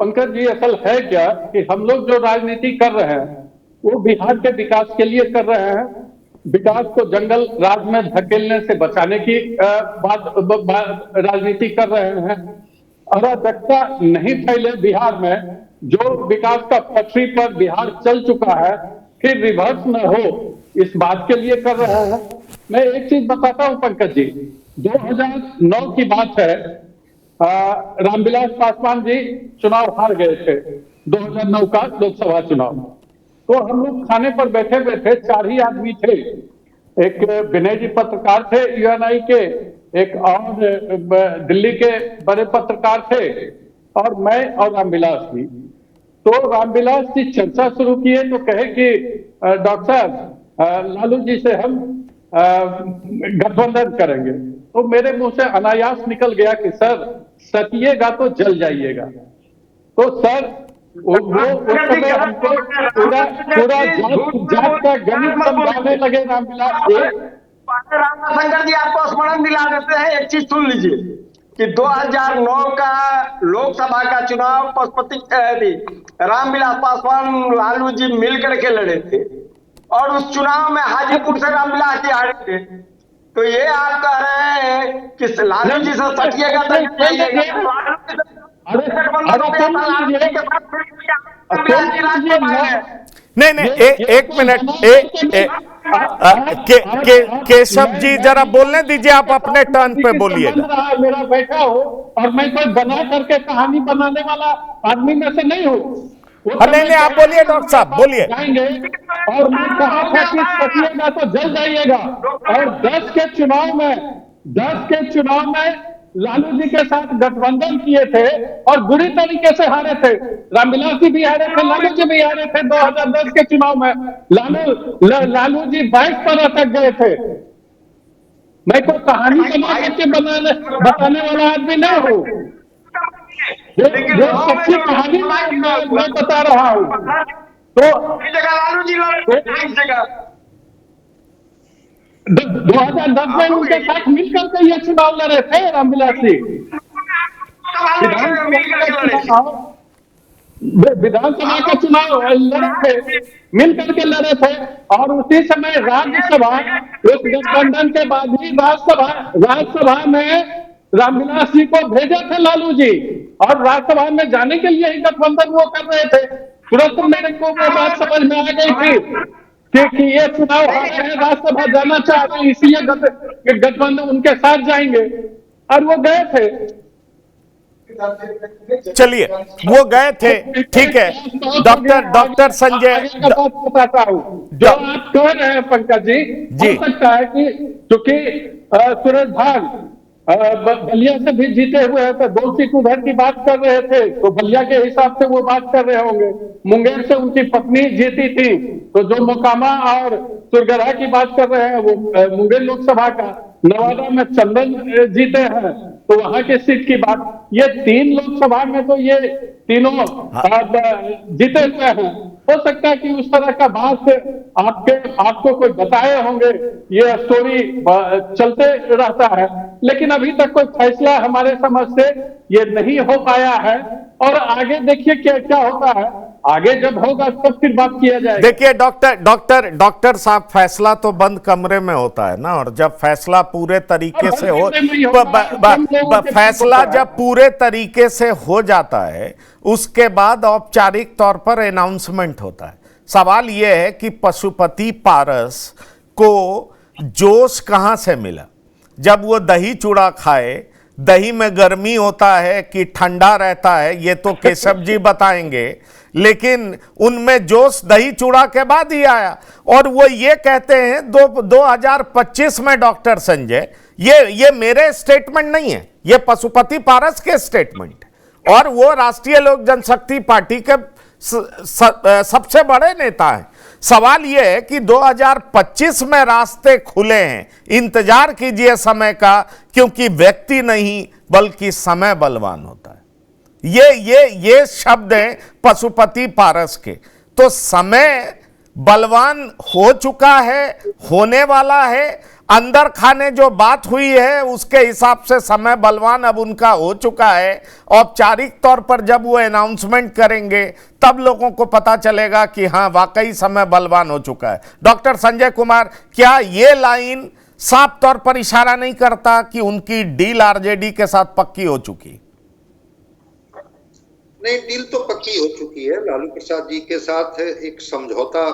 पंकज जी, असल है क्या कि हम लोग जो राजनीति कर रहे हैं वो बिहार के विकास के लिए कर रहे हैं। विकास को जंगल राज में धकेलने से बचाने की राजनीति कर रहे हैं। अराजकता नहीं फैले बिहार में, जो विकास का पटरी पर बिहार चल चुका है फिर रिवर्स न हो, इस बात के लिए कर रहे हैं। मैं एक चीज बताता हूं पंकज जी, 2009 की बात है। रामविलास पासवान जी चुनाव हार गए थे, 2009 का लोकसभा चुनाव। तो हम लोग खाने पर बैठे बैठे 4 ही आदमी थे। एक विनय जी पत्रकार थे यूएनआई के, एक और दिल्ली के बड़े पत्रकार थे, और मैं और रामविलास जी। तो रामविलास जी चर्चा शुरू किए तो कहे कि डॉक्टर साहब, लालू जी से हम गठबंधन करेंगे। तो मेरे मुंह से अनायास निकल गया कि सर सतिएगा तो जल जाइएगा। तो सर वो समय हमको पूरा जात का गणित समझाने लगे रामविलास जी। रामशंकर जी आपको स्मरण दिला देते हैं, एक चीज सुन लीजिए कि 2009 का लोकसभा का चुनाव पशुपति रामविलास पासवान लालू जी मिलकर के लड़े थे, और उस चुनाव में हाजीपुर से रामविलास जी हारे थे। तो ये आप कह रहे हैं कि लालू जी से सटिएगा तो नहीं, एक मिनट, केशव जी जरा बोलने दीजिए, आप अपने टर्न पे बोलिएगा। मेरा बैठा हो और मैं कोई बना करके कहानी बनाने वाला आदमी में से नहीं हूँ। नहीं, आप बोलिए डॉक्टर साहब, बोलिए। और मैं कहा था कि सटिएगा तो जल जाइएगा। और 10 के चुनाव में लालू जी के साथ गठबंधन किए थे और बुरी तरीके से हारे थे। रामविलास जी भी हारे थे, लालू जी भी हारे थे। 2010 के चुनाव में लालू जी 22 पर अटक गए थे। मैं कोई कहानी बना करके बताने वाला आदमी नहीं हूँ। जो सच्ची कहानी मैं बता रहा हूँ। तो 2010 में उनके साथ मिलकर के ये चुनाव लड़े थे रामविलास जी। विधानसभा का चुनाव लड़े थे, मिलकर के लड़े थे। और उसी समय राज्यसभा, उस गठबंधन के बाद ही राज्यसभा में रामविलास जी को भेजा था लालू जी, और राज्यसभा में जाने के लिए ही गठबंधन वो कर रहे थे। तुरंत मेरे को वो बात समझ में आ गई थी कि ये चुनाव हारे हैं, राज्यसभा जाना चाहते हैं, इसलिए गठबंधन उनके साथ जाएंगे, और वो गए थे। चलिए, वो गए थे, ठीक है। डॉक्टर संजय, बताता हूँ जो आप कह रहे हैं पंकज जी, हो सकता है कि क्योंकि सूरज भान बलिया से भी जीते हुए हैं, तो 2 सीट उधर की बात कर रहे थे, तो बलिया के हिसाब से वो बात कर रहे होंगे। मुंगेर से उनकी पत्नी जीती थी, तो जो मोकामा और सुरगढ़ा की बात कर रहे हैं वो मुंगेर लोकसभा का। नवादा में चंदन जीते हैं, तो वहां के सीट की बात। ये 3 लोकसभा में तो ये तीनों जीते हुए हैं। हो सकता है कि उस तरह का बात आपको कोई बताए होंगे, ये स्टोरी चलते रहता है। लेकिन अभी तक कोई फैसला हमारे समझ से ये नहीं हो पाया है, और आगे देखिए क्या होता है। आगे जब होगा तब फिर बात किया जाएगा। देखिए डॉक्टर साहब, फैसला तो बंद कमरे में होता है ना, और जब फैसला पूरे तरीके से फैसला जब पूरे तरीके से हो जाता है, उसके बाद औपचारिक तौर पर अनाउंसमेंट होता है। सवाल यह है कि पशुपति पारस को जोश कहां से मिला? जब वो दही चूड़ा खाए, दही में गर्मी होता है कि ठंडा रहता है, ये तो केशव जी बताएंगे, लेकिन उनमें जोश दही चूड़ा के बाद ही आया। और वो ये कहते हैं 2025 में, डॉक्टर संजय, ये मेरे स्टेटमेंट नहीं है, ये पशुपति पारस के स्टेटमेंट है। और वो राष्ट्रीय लोक जनशक्ति पार्टी के सबसे बड़े नेता हैं। सवाल यह है कि 2025 में रास्ते खुले हैं, इंतजार कीजिए समय का, क्योंकि व्यक्ति नहीं बल्कि समय बलवान होता है। ये शब्द हैं पशुपति पारस के। तो समय बलवान हो चुका है, होने वाला है। अंदर खाने जो बात हुई है उसके हिसाब से समय बलवान अब उनका हो चुका है। औपचारिक तौर पर जब वो अनाउंसमेंट करेंगे तब लोगों को पता चलेगा कि हाँ वाकई समय बलवान हो चुका है। डॉक्टर संजय कुमार, क्या ये लाइन साफ तौर पर इशारा नहीं करता कि उनकी डील आरजेडी के साथ पक्की हो चुकी? नहीं, डील तो पक्की हो चुकी है। लालू प्रसाद जी के साथ एक समझौता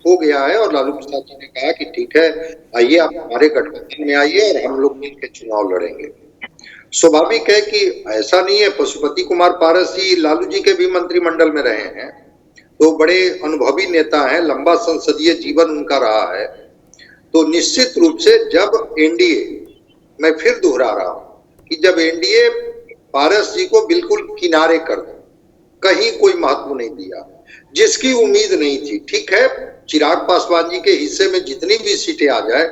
हो गया है और लालू प्रसाद जी ने कहा कि ठीक है, आइए आप हमारे गठबंधन में आइए और हम लोग मिलकर चुनाव लड़ेंगे। स्वाभाविक है कि ऐसा नहीं है, पशुपति कुमार पारस जी लालू जी के भी मंत्रिमंडल में रहे हैं, तो बड़े अनुभवी नेता हैं, लंबा संसदीय जीवन उनका रहा है। तो निश्चित रूप से जब एनडीए, मैं फिर दोहरा रहा हूं कि जब एनडीए पारस जी को बिल्कुल किनारे कर दे, कहीं कोई महत्व नहीं दिया, जिसकी उम्मीद नहीं थी। ठीक है, चिराग पासवान जी के हिस्से में जितनी भी सीटें आ जाए,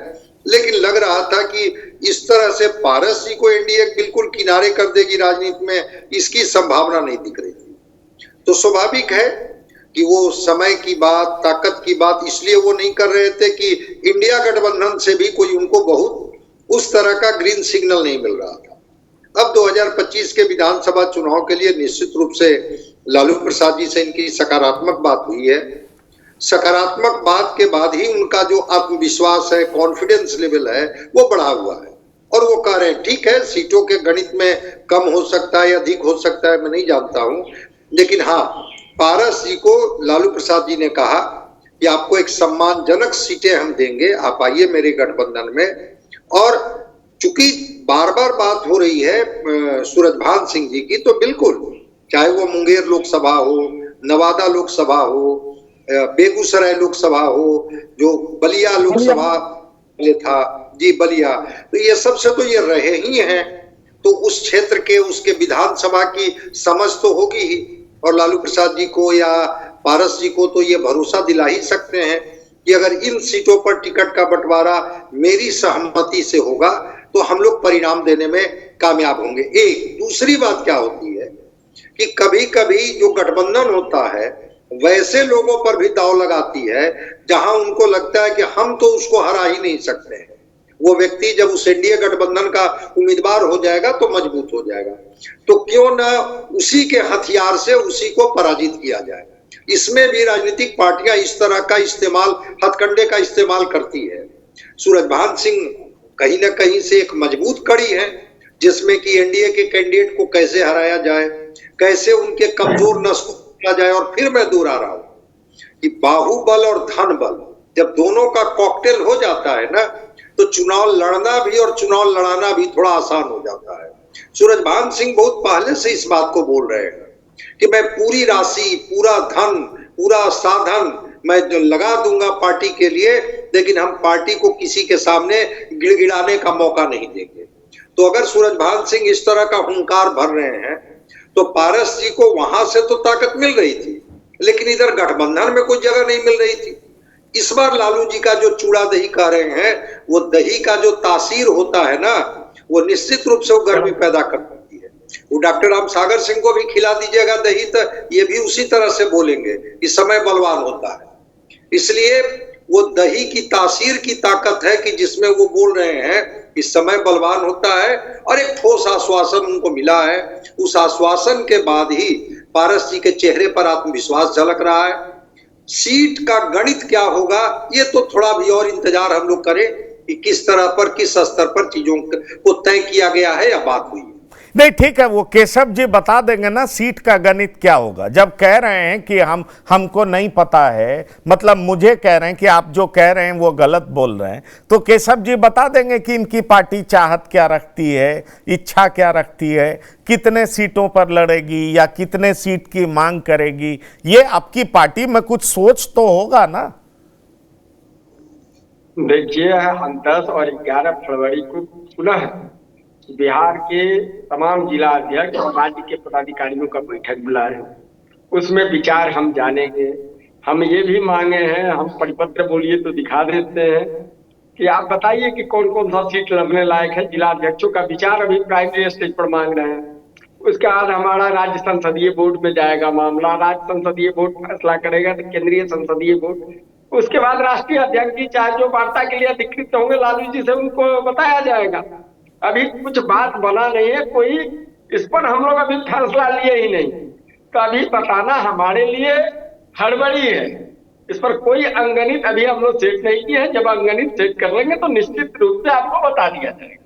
लेकिन लग रहा था कि इस तरह से पारस जी को एनडीए बिल्कुल किनारे कर देगी राजनीति में, इसकी संभावना नहीं दिख रही थी। तो स्वाभाविक है कि वो समय की बात, ताकत की बात इसलिए वो नहीं कर रहे थे कि इंडिया गठबंधन से भी कोई उनको बहुत उस तरह का ग्रीन सिग्नल नहीं मिल रहा था। अब 2025 के विधानसभा चुनाव के लिए निश्चित रूप से लालू प्रसाद जी से इनकी सकारात्मक बात हुई है। सकारात्मक बात के बाद ही उनका जो आत्मविश्वास है, कॉन्फिडेंस लेवल है, वो बढ़ा हुआ है और वो कह रहे हैं ठीक है, सीटों के गणित में कम हो सकता है, अधिक हो सकता है, मैं नहीं जानता हूं, लेकिन हाँ, पारस जी को लालू प्रसाद जी ने कहा कि आपको एक सम्मानजनक सीटें हम देंगे, आप आइए मेरे गठबंधन में। और चूंकि बार बार बात हो रही है सूरजभान सिंह जी की, तो बिल्कुल, चाहे वो मुंगेर लोकसभा हो, नवादा लोकसभा हो, बेगूसराय लोकसभा हो, जो बलिया लोकसभा में था जी, बलिया, तो ये सबसे तो ये रहे ही हैं, तो उस क्षेत्र के, उसके विधानसभा की समझ तो होगी ही। और लालू प्रसाद जी को या पारस जी को तो ये भरोसा दिला ही सकते हैं कि अगर इन सीटों पर टिकट का बंटवारा मेरी सहमति से होगा तो हम लोग परिणाम देने में कामयाब होंगे। एक दूसरी बात क्या होती है कि कभी कभी जो गठबंधन होता है वैसे लोगों पर भी दांव लगाती है जहां उनको लगता है कि हम तो उसको हरा ही नहीं सकते हैं। वो व्यक्ति जब उस एनडीए गठबंधन का उम्मीदवार हो जाएगा तो मजबूत हो जाएगा, तो क्यों ना उसी के हथियार से उसी को पराजित किया जाए। इसमें भी राजनीतिक पार्टियां इस तरह का इस्तेमाल, हथकंडे का इस्तेमाल करती है। सूरजभान सिंह कहीं ना कहीं से एक मजबूत कड़ी है जिसमें कि एनडीए के कैंडिडेट को कैसे हराया जाए, कैसे उनके कमजोर नस को किया जाए। और फिर मैं दोहरा रहा हूं कि बाहुबल और धन बल जब दोनों का कॉकटेल हो जाता है ना, तो चुनाव लड़ना भी और चुनाव लड़ाना भी थोड़ा आसान हो जाता है। सूरजभान सिंह बहुत पहले से इस बात को बोल रहे हैं कि मैं पूरी राशि, पूरा धन, पूरा साधन मैं लगा दूंगा पार्टी के लिए, लेकिन हम पार्टी को किसी के सामने गिड़गिड़ाने का मौका नहीं देंगे। तो अगर सूरजभान सिंह इस तरह का हुंकार भर रहे हैं तो पारस जी को वहां से तो ताकत मिल रही थी, लेकिन इधर गठबंधन में कोई जगह नहीं मिल रही थी। इस बार लालू जी का जो चूड़ा दही कह रहे हैं, वो दही का जो तासीर होता है ना, वो निश्चित रूप से वो गर्मी पैदा कर देती है। वो डॉक्टर राम सागर सिंह को भी खिला दीजिएगा दही, तो ये भी उसी तरह से बोलेंगे कि समय बलवान होता है। इसलिए वो दही की तासीर की ताकत है कि जिसमें वो बोल रहे हैं कि समय बलवान होता है, और एक ठोस आश्वासन उनको मिला है। उस आश्वासन के बाद ही पारस जी के चेहरे पर आत्मविश्वास झलक रहा है। सीट का गणित क्या होगा, ये तो थोड़ा भी और इंतजार हम लोग करें कि किस तरह पर, किस स्तर पर चीजों को तय किया गया है या बात हुई है। नहीं, ठीक है, वो केशव जी बता देंगे ना सीट का गणित क्या होगा। जब कह रहे हैं कि हमको नहीं पता है, मतलब मुझे कह रहे हैं कि आप जो कह रहे हैं वो गलत बोल रहे हैं, तो केशव जी बता देंगे कि इनकी पार्टी चाहत क्या रखती है, इच्छा क्या रखती है, कितने सीटों पर लड़ेगी या कितने सीट की मांग करेगी। ये आपकी पार्टी में कुछ सोच तो होगा ना। देखिए, हम 10 और 11 फरवरी को पुनः बिहार के तमाम जिला अध्यक्ष और राज्य के पदाधिकारियों का बैठक बुलाए, उसमें विचार हम जानेंगे। हम ये भी मांगे हैं, हम परिपत्र बोलिए तो दिखा देते हैं कि आप बताइए कि कौन कौन सा सीट लड़ने लायक है। जिला अध्यक्षों का विचार अभी प्राइमरी स्टेज पर मांग रहे हैं। उसके बाद हमारा राज्य संसदीय बोर्ड में जाएगा मामला, राज्य संसदीय बोर्ड फैसला करेगा तो केंद्रीय संसदीय बोर्ड, उसके बाद राष्ट्रीय अध्यक्ष जी चाहे जो वार्ता के लिए अधिकृत होंगे लालू जी से उनको बताया जाएगा। अभी कुछ बात बना नहीं है, कोई इस पर हम लोग अभी फैसला लिए ही नहीं, तो अभी बताना हमारे लिए हड़बड़ी है। इस पर कोई अंगणित अभी हम लोग सेट नहीं किए हैं। जब अंगणित सेट कर लेंगे तो निश्चित रूप से आपको बता दिया जाएगा।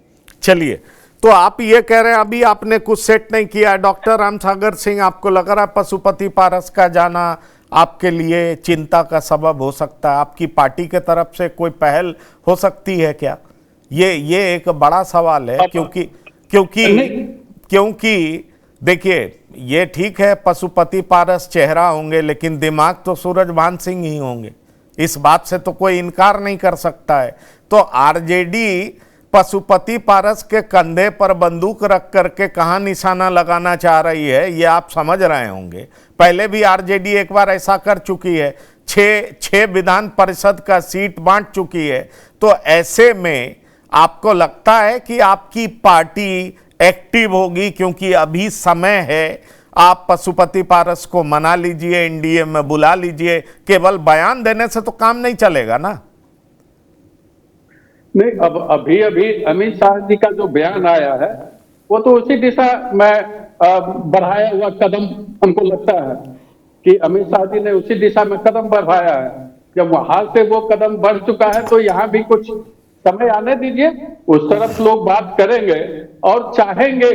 चलिए, तो आप ये कह रहे हैं अभी आपने कुछ सेट नहीं किया। डॉक्टर रामसागर सिंह, आपको लग रहा है पशुपति पारस का जाना आपके लिए चिंता का सबब हो सकता है? आपकी पार्टी के तरफ से कोई पहल हो सकती है क्या? ये एक बड़ा सवाल है, क्योंकि देखिए, ये ठीक है पशुपति पारस चेहरा होंगे, लेकिन दिमाग तो सूरजभान सिंह ही होंगे। इस बात से तो कोई इनकार नहीं कर सकता है। तो आरजेडी पशुपति पारस के कंधे पर बंदूक रख करके कहां निशाना लगाना चाह रही है, ये आप समझ रहे होंगे। पहले भी आरजेडी एक बार ऐसा कर चुकी है, छह विधान परिषद का सीट बांट चुकी है। तो ऐसे में आपको लगता है कि आपकी पार्टी एक्टिव होगी? क्योंकि अभी समय है, आप पशुपति पारस को मना लीजिए, एनडीए में बुला लीजिए। केवल बयान देने से तो काम नहीं चलेगा ना। नहीं, अब अभी अमित शाह जी का जो बयान आया है वो तो उसी दिशा में बढ़ाया हुआ कदम हमको लगता है कि अमित शाह जी ने उसी दिशा में कदम बढ़ाया है। जब वहां से वो कदम बढ़ चुका है तो यहाँ भी कुछ समय आने दीजिए, उस तरफ लोग बात करेंगे और चाहेंगे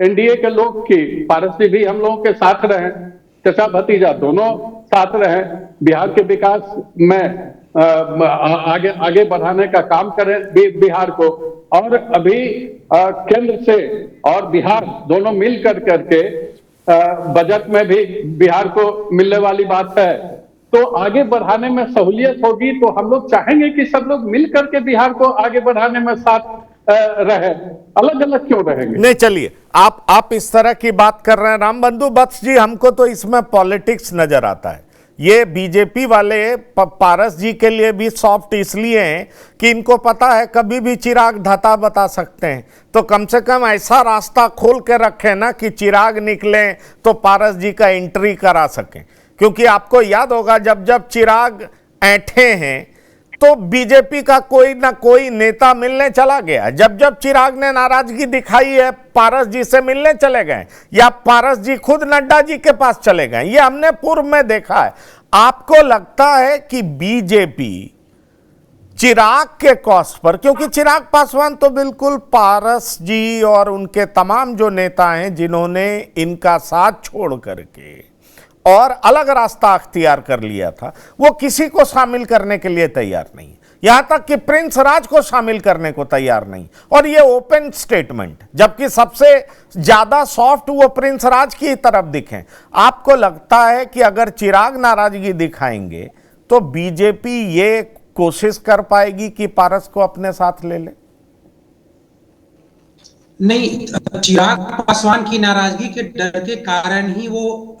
एनडीए के लोग की पारस जी भी हम लोगों के साथ रहें, चचा भतीजा दोनों साथ रहें, बिहार के विकास में आगे बढ़ाने का काम करें बिहार को। और अभी केंद्र से और बिहार दोनों मिल करके बजट में भी बिहार को मिलने वाली बात है, तो आगे बढ़ाने में सहूलियत होगी। तो हम लोग चाहेंगे कि सब लोग मिल करके बिहार को आगे बढ़ाने में साथ रहे, अलग अलग क्यों रहेंगे? नहीं, चलिए, आप इस तरह की बात कर रहे हैं रामबंधु वत्स जी, हमको तो इसमें पॉलिटिक्स नजर आता है। ये बीजेपी वाले पारस जी के लिए भी सॉफ्ट इसलिए हैं कि इनको पता है कभी भी चिराग धता बता सकते हैं, तो कम से कम ऐसा रास्ता खोल के रखें ना कि चिराग निकले तो पारस जी का एंट्री करा सकें। क्योंकि आपको याद होगा जब जब चिराग ऐंठे हैं तो बीजेपी का कोई ना कोई नेता मिलने चला गया। जब जब चिराग ने नाराजगी दिखाई है पारस जी से मिलने चले गए, या पारस जी खुद नड्डा जी के पास चले गए, ये हमने पूर्व में देखा है। आपको लगता है कि बीजेपी चिराग के कॉस्ट पर, क्योंकि चिराग पासवान तो बिल्कुल पारस जी और उनके तमाम जो नेता हैं जिन्होंने इनका साथ छोड़ करके और अलग रास्ता अख्तियार कर लिया था, वो किसी को शामिल करने के लिए तैयार नहीं, यहां तक कि प्रिंस राज को शामिल करने को तैयार नहीं। और ये ओपन स्टेटमेंट, जबकि सबसे ज्यादा सॉफ्ट वो प्रिंस राज की तरफ दिखें। आपको लगता है कि अगर चिराग नाराजगी दिखाएंगे तो बीजेपी ये कोशिश कर पाएगी कि पारस को अपने साथ ले ले? नहीं, चिराग पासवान की नाराजगी के डर के कारण ही वो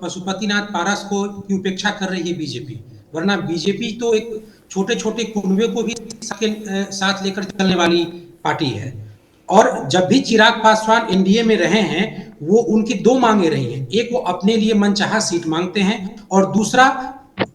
पशुपतिनाथ पारस को की उपेक्षा कर रही है बीजेपी। वरना बीजेपी तो एक छोटे छोटे कुनबे को भी साथ लेकर चलने वाली पार्टी है। और जब भी चिराग पासवान एनडीए में रहे हैं, वो उनकी दो मांगे रही हैं। एक, वो अपने लिए मनचाहा सीट मांगते हैं, और दूसरा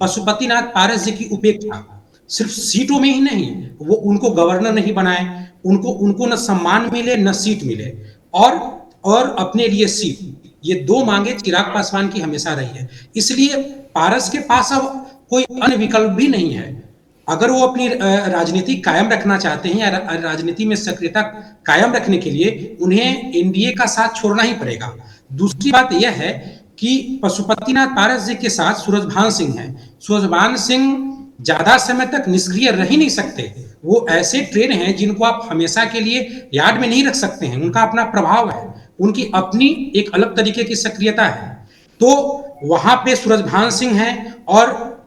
पशुपतिनाथ पारस जी की उपेक्षा। सिर्फ सीटों में ही नहीं, वो उनको गवर्नर नहीं बनाए, उनको न सम्मान मिले न सीट मिले, और अपने लिए सीट। ये दो मांगे चिराग पासवान की हमेशा रही है। इसलिए पारस के पास अब कोई अन्य विकल्प भी नहीं है। अगर वो अपनी राजनीति कायम रखना चाहते हैं या राजनीति में सक्रियता कायम रखने के लिए उन्हें एनडीए का साथ छोड़ना ही पड़ेगा। दूसरी बात यह है कि पशुपतिनाथ पारस जी के साथ सूरजभान सिंह हैं। सूरजभान सिंह ज्यादा समय तक निष्क्रिय रह ही नहीं सकते। वो ऐसे ट्रेन हैं जिनको आप हमेशा के लिए यार्ड में नहीं रख सकते हैं। उनका अपना प्रभाव है, उनकी अपनी एक अलग तरीके की सक्रियता है। तो वहां पे सूरजभान सिंह हैं, और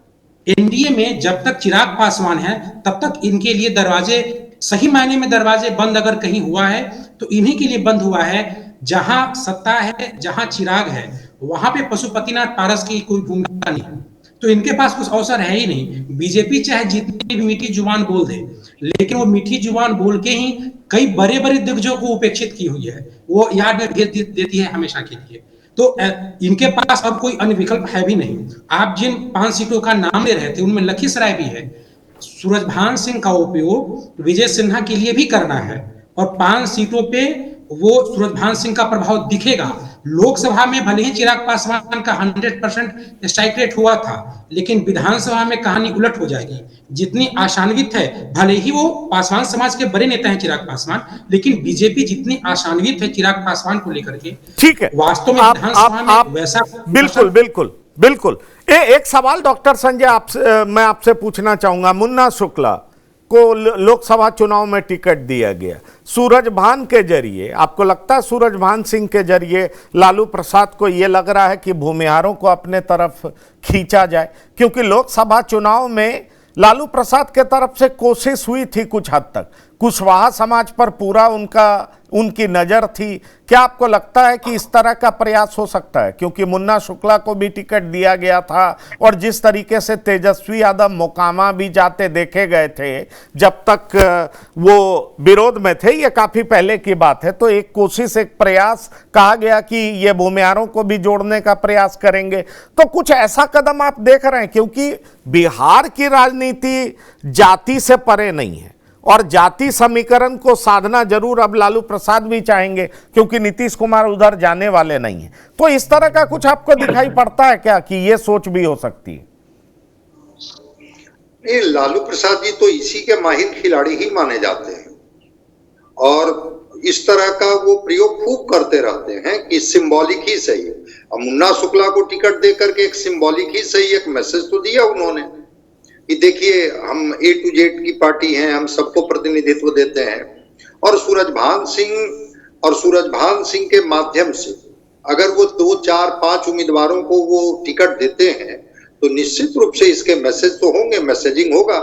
एनडीए में जब तक चिराग पासवान है तब तक इनके लिए दरवाजे, सही मायने में दरवाजे बंद अगर कहीं हुआ है तो इन्हीं के लिए बंद हुआ है। जहां सत्ता है, जहां चिराग है, वहां पे पशुपतिनाथ पारस की कोई भूमिका नहीं है। तो इनके पास कुछ अवसर है ही नहीं। बीजेपी चाहे जितनी भी मीठी जुबान बोल दे, लेकिन वो मीठी जुबान बोल के ही कई बड़े बड़े दिग्गजों को उपेक्षित की हुई है, वो याद में भेज देती है हमेशा के लिए। तो इनके पास अब कोई अन्य विकल्प है भी नहीं। आप जिन 5 सीटों का नाम ले रहे थे, उनमें लखीसराय भी है। सूरजभान सिंह का उपयोग विजय सिन्हा के लिए भी करना है, और 5 सीटों पे वो सूरजभान सिंह का प्रभाव दिखेगा। लोकसभा में भले ही चिराग पासवान का 100% स्ट्राइक रेट हुआ था, लेकिन विधानसभा में कहानी उलट हो जाएगी। जितनी आशान्वित है, भले ही वो पासवान समाज के बड़े नेता हैं चिराग पासवान, लेकिन बीजेपी जितनी आशान्वित है चिराग पासवान को लेकर के, ठीक है, वास्तव में विधानसभा में वैसा बिल्कुल बिल्कुल बिल्कुल। एक सवाल डॉक्टर संजय आपसे मैं आपसे पूछना चाहूंगा। मुन्ना शुक्ला को लोकसभा चुनाव में टिकट दिया गया सूरजभान के जरिए। आपको लगता है सूरजभान सिंह के जरिए लालू प्रसाद को यह लग रहा है कि भूमिहारों को अपने तरफ खींचा जाए? क्योंकि लोकसभा चुनाव में लालू प्रसाद के तरफ से कोशिश हुई थी कुछ हद तक, कुशवाहा समाज पर पूरा उनकी नज़र थी। क्या आपको लगता है कि इस तरह का प्रयास हो सकता है? क्योंकि मुन्ना शुक्ला को भी टिकट दिया गया था, और जिस तरीके से तेजस्वी यादव मोकामा भी जाते देखे गए थे जब तक वो विरोध में थे, ये काफ़ी पहले की बात है, तो एक कोशिश, एक प्रयास, कहा गया कि ये भूमिहारों को भी जोड़ने का प्रयास करेंगे। तो कुछ ऐसा कदम आप देख रहे हैं? क्योंकि बिहार की राजनीति जाति से परे नहीं है, और जाति समीकरण को साधना जरूर अब लालू प्रसाद भी चाहेंगे, क्योंकि नीतीश कुमार उधर जाने वाले नहीं हैं। तो इस तरह का कुछ आपको दिखाई पड़ता है क्या कि ये सोच भी हो सकती है? नहीं, लालू प्रसाद जी तो इसी के माहिर खिलाड़ी ही माने जाते हैं, और इस तरह का वो प्रयोग खूब करते रहते हैं कि सिंबॉलिक ही सही। अब मुन्ना शुक्ला को टिकट देकर के एक सिंबॉलिक ही सही एक मैसेज तो दिया उन्होंने कि देखिए हम A to Z की पार्टी हैं, हम सबको प्रतिनिधित्व देते हैं। और सूरजभान सिंह के माध्यम से अगर वो 2, 4, 5 उम्मीदवारों को वो टिकट देते हैं तो निश्चित रूप से इसके मैसेज तो होंगे, मैसेजिंग होगा।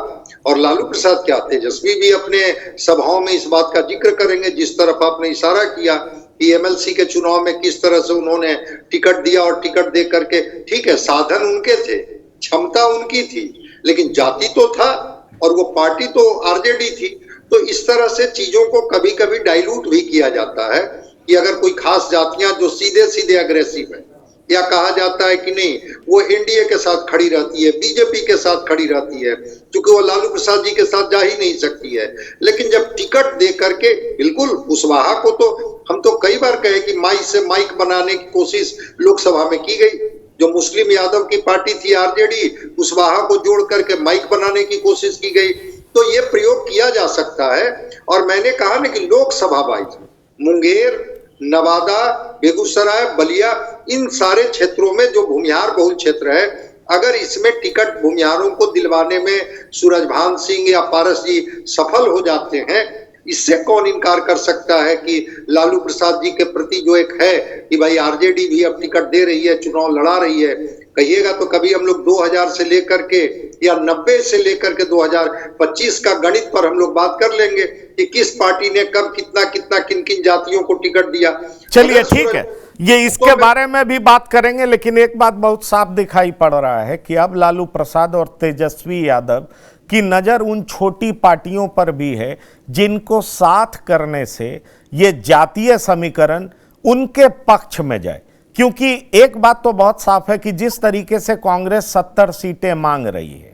और लालू प्रसाद क्या, तेजस्वी भी अपने सभाओं में इस बात का जिक्र करेंगे, जिस तरफ आपने इशारा किया कि MLC के चुनाव में किस तरह से उन्होंने टिकट दिया, और टिकट दे करके, ठीक है, साधन उनके थे, क्षमता उनकी थी, लेकिन जाति तो था और वो पार्टी तो RJD थी। तो इस तरह से चीजों को कभी कभी डाइल्यूट भी किया जाता है कि अगर कोई खास जातियां जो सीधे सीधे अग्रेसिव है, या कहा जाता है कि नहीं वो NDA के साथ खड़ी रहती है, बीजेपी के साथ खड़ी रहती है, क्योंकि वो लालू प्रसाद जी के साथ जा ही नहीं सकती है। लेकिन जब टिकट दे करके, बिल्कुल कुशवाहा को तो हम तो कई बार कहे कि माइक से माइक बनाने की कोशिश लोकसभा में की गई। जो मुस्लिम यादव की पार्टी थी RJD, कुशवाहा को जोड़ करके माइक बनाने की कोशिश की गई। तो ये प्रयोग किया जा सकता है। और मैंने कहा ना कि लोकसभा वाइज मुंगेर, नवादा, बेगूसराय, बलिया, इन सारे क्षेत्रों में जो भूमिहार बहुल क्षेत्र है, अगर इसमें टिकट भूमिहारों को दिलवाने में सूरजभान सिंह या पारस जी सफल हो जाते हैं, इससे कौन इनकार कर सकता है कि लालू प्रसाद जी के प्रति जो एक है कि भाई RJD भी अब टिकट दे रही है, चुनाव लड़ा रही है। कहिएगा तो कभी हम लोग 2000 से लेकर के या 90 से लेकर के 2025 का गणित पर हम लोग बात कर लेंगे कि किस पार्टी ने कब कितना कितना किन किन जातियों को टिकट दिया। चलिए ठीक है, ये इसके बारे में भी बात करेंगे, लेकिन एक बात बहुत साफ दिखाई पड़ रहा है कि अब लालू प्रसाद और तेजस्वी यादव की नज़र उन छोटी पार्टियों पर भी है जिनको साथ करने से ये जातीय समीकरण उनके पक्ष में जाए। क्योंकि एक बात तो बहुत साफ है कि जिस तरीके से कांग्रेस 70 सीटें मांग रही है,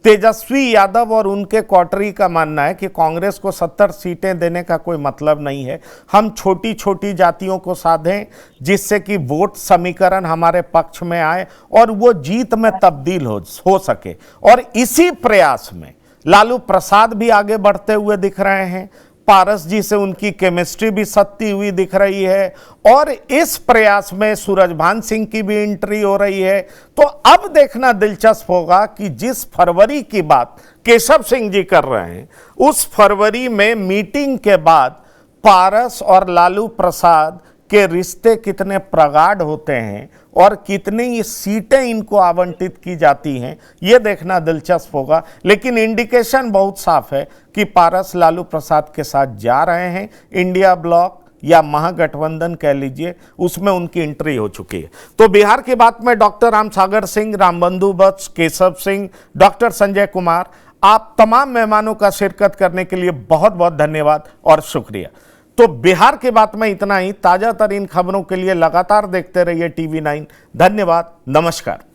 तेजस्वी यादव और उनके कोटरी का मानना है कि कांग्रेस को 70 सीटें देने का कोई मतलब नहीं है, हम छोटी छोटी जातियों को साधें जिससे कि वोट समीकरण हमारे पक्ष में आए और वो जीत में तब्दील हो सके। और इसी प्रयास में लालू प्रसाद भी आगे बढ़ते हुए दिख रहे हैं, पारस जी से उनकी केमिस्ट्री भी सत्ती हुई दिख रही है, और इस प्रयास में सूरजभान सिंह की भी एंट्री हो रही है। तो अब देखना दिलचस्प होगा कि जिस फरवरी की बात केशव सिंह जी कर रहे हैं, उस फरवरी में मीटिंग के बाद पारस और लालू प्रसाद के रिश्ते कितने प्रगाढ़ होते हैं, और कितनी सीटें इनको आवंटित की जाती हैं, ये देखना दिलचस्प होगा। लेकिन इंडिकेशन बहुत साफ है कि पारस लालू प्रसाद के साथ जा रहे हैं। इंडिया ब्लॉक या महागठबंधन कह लीजिए, उसमें उनकी एंट्री हो चुकी है। तो बिहार की बात में डॉक्टर रामसागर सिंह, रामबंधु वत्स, केशव सिंह, डॉक्टर संजय कुमार, आप तमाम मेहमानों का शिरकत करने के लिए बहुत बहुत धन्यवाद और शुक्रिया। तो बिहार की बात में इतना ही। ताजा तरीन खबरों के लिए लगातार देखते रहिए TV9। धन्यवाद, नमस्कार।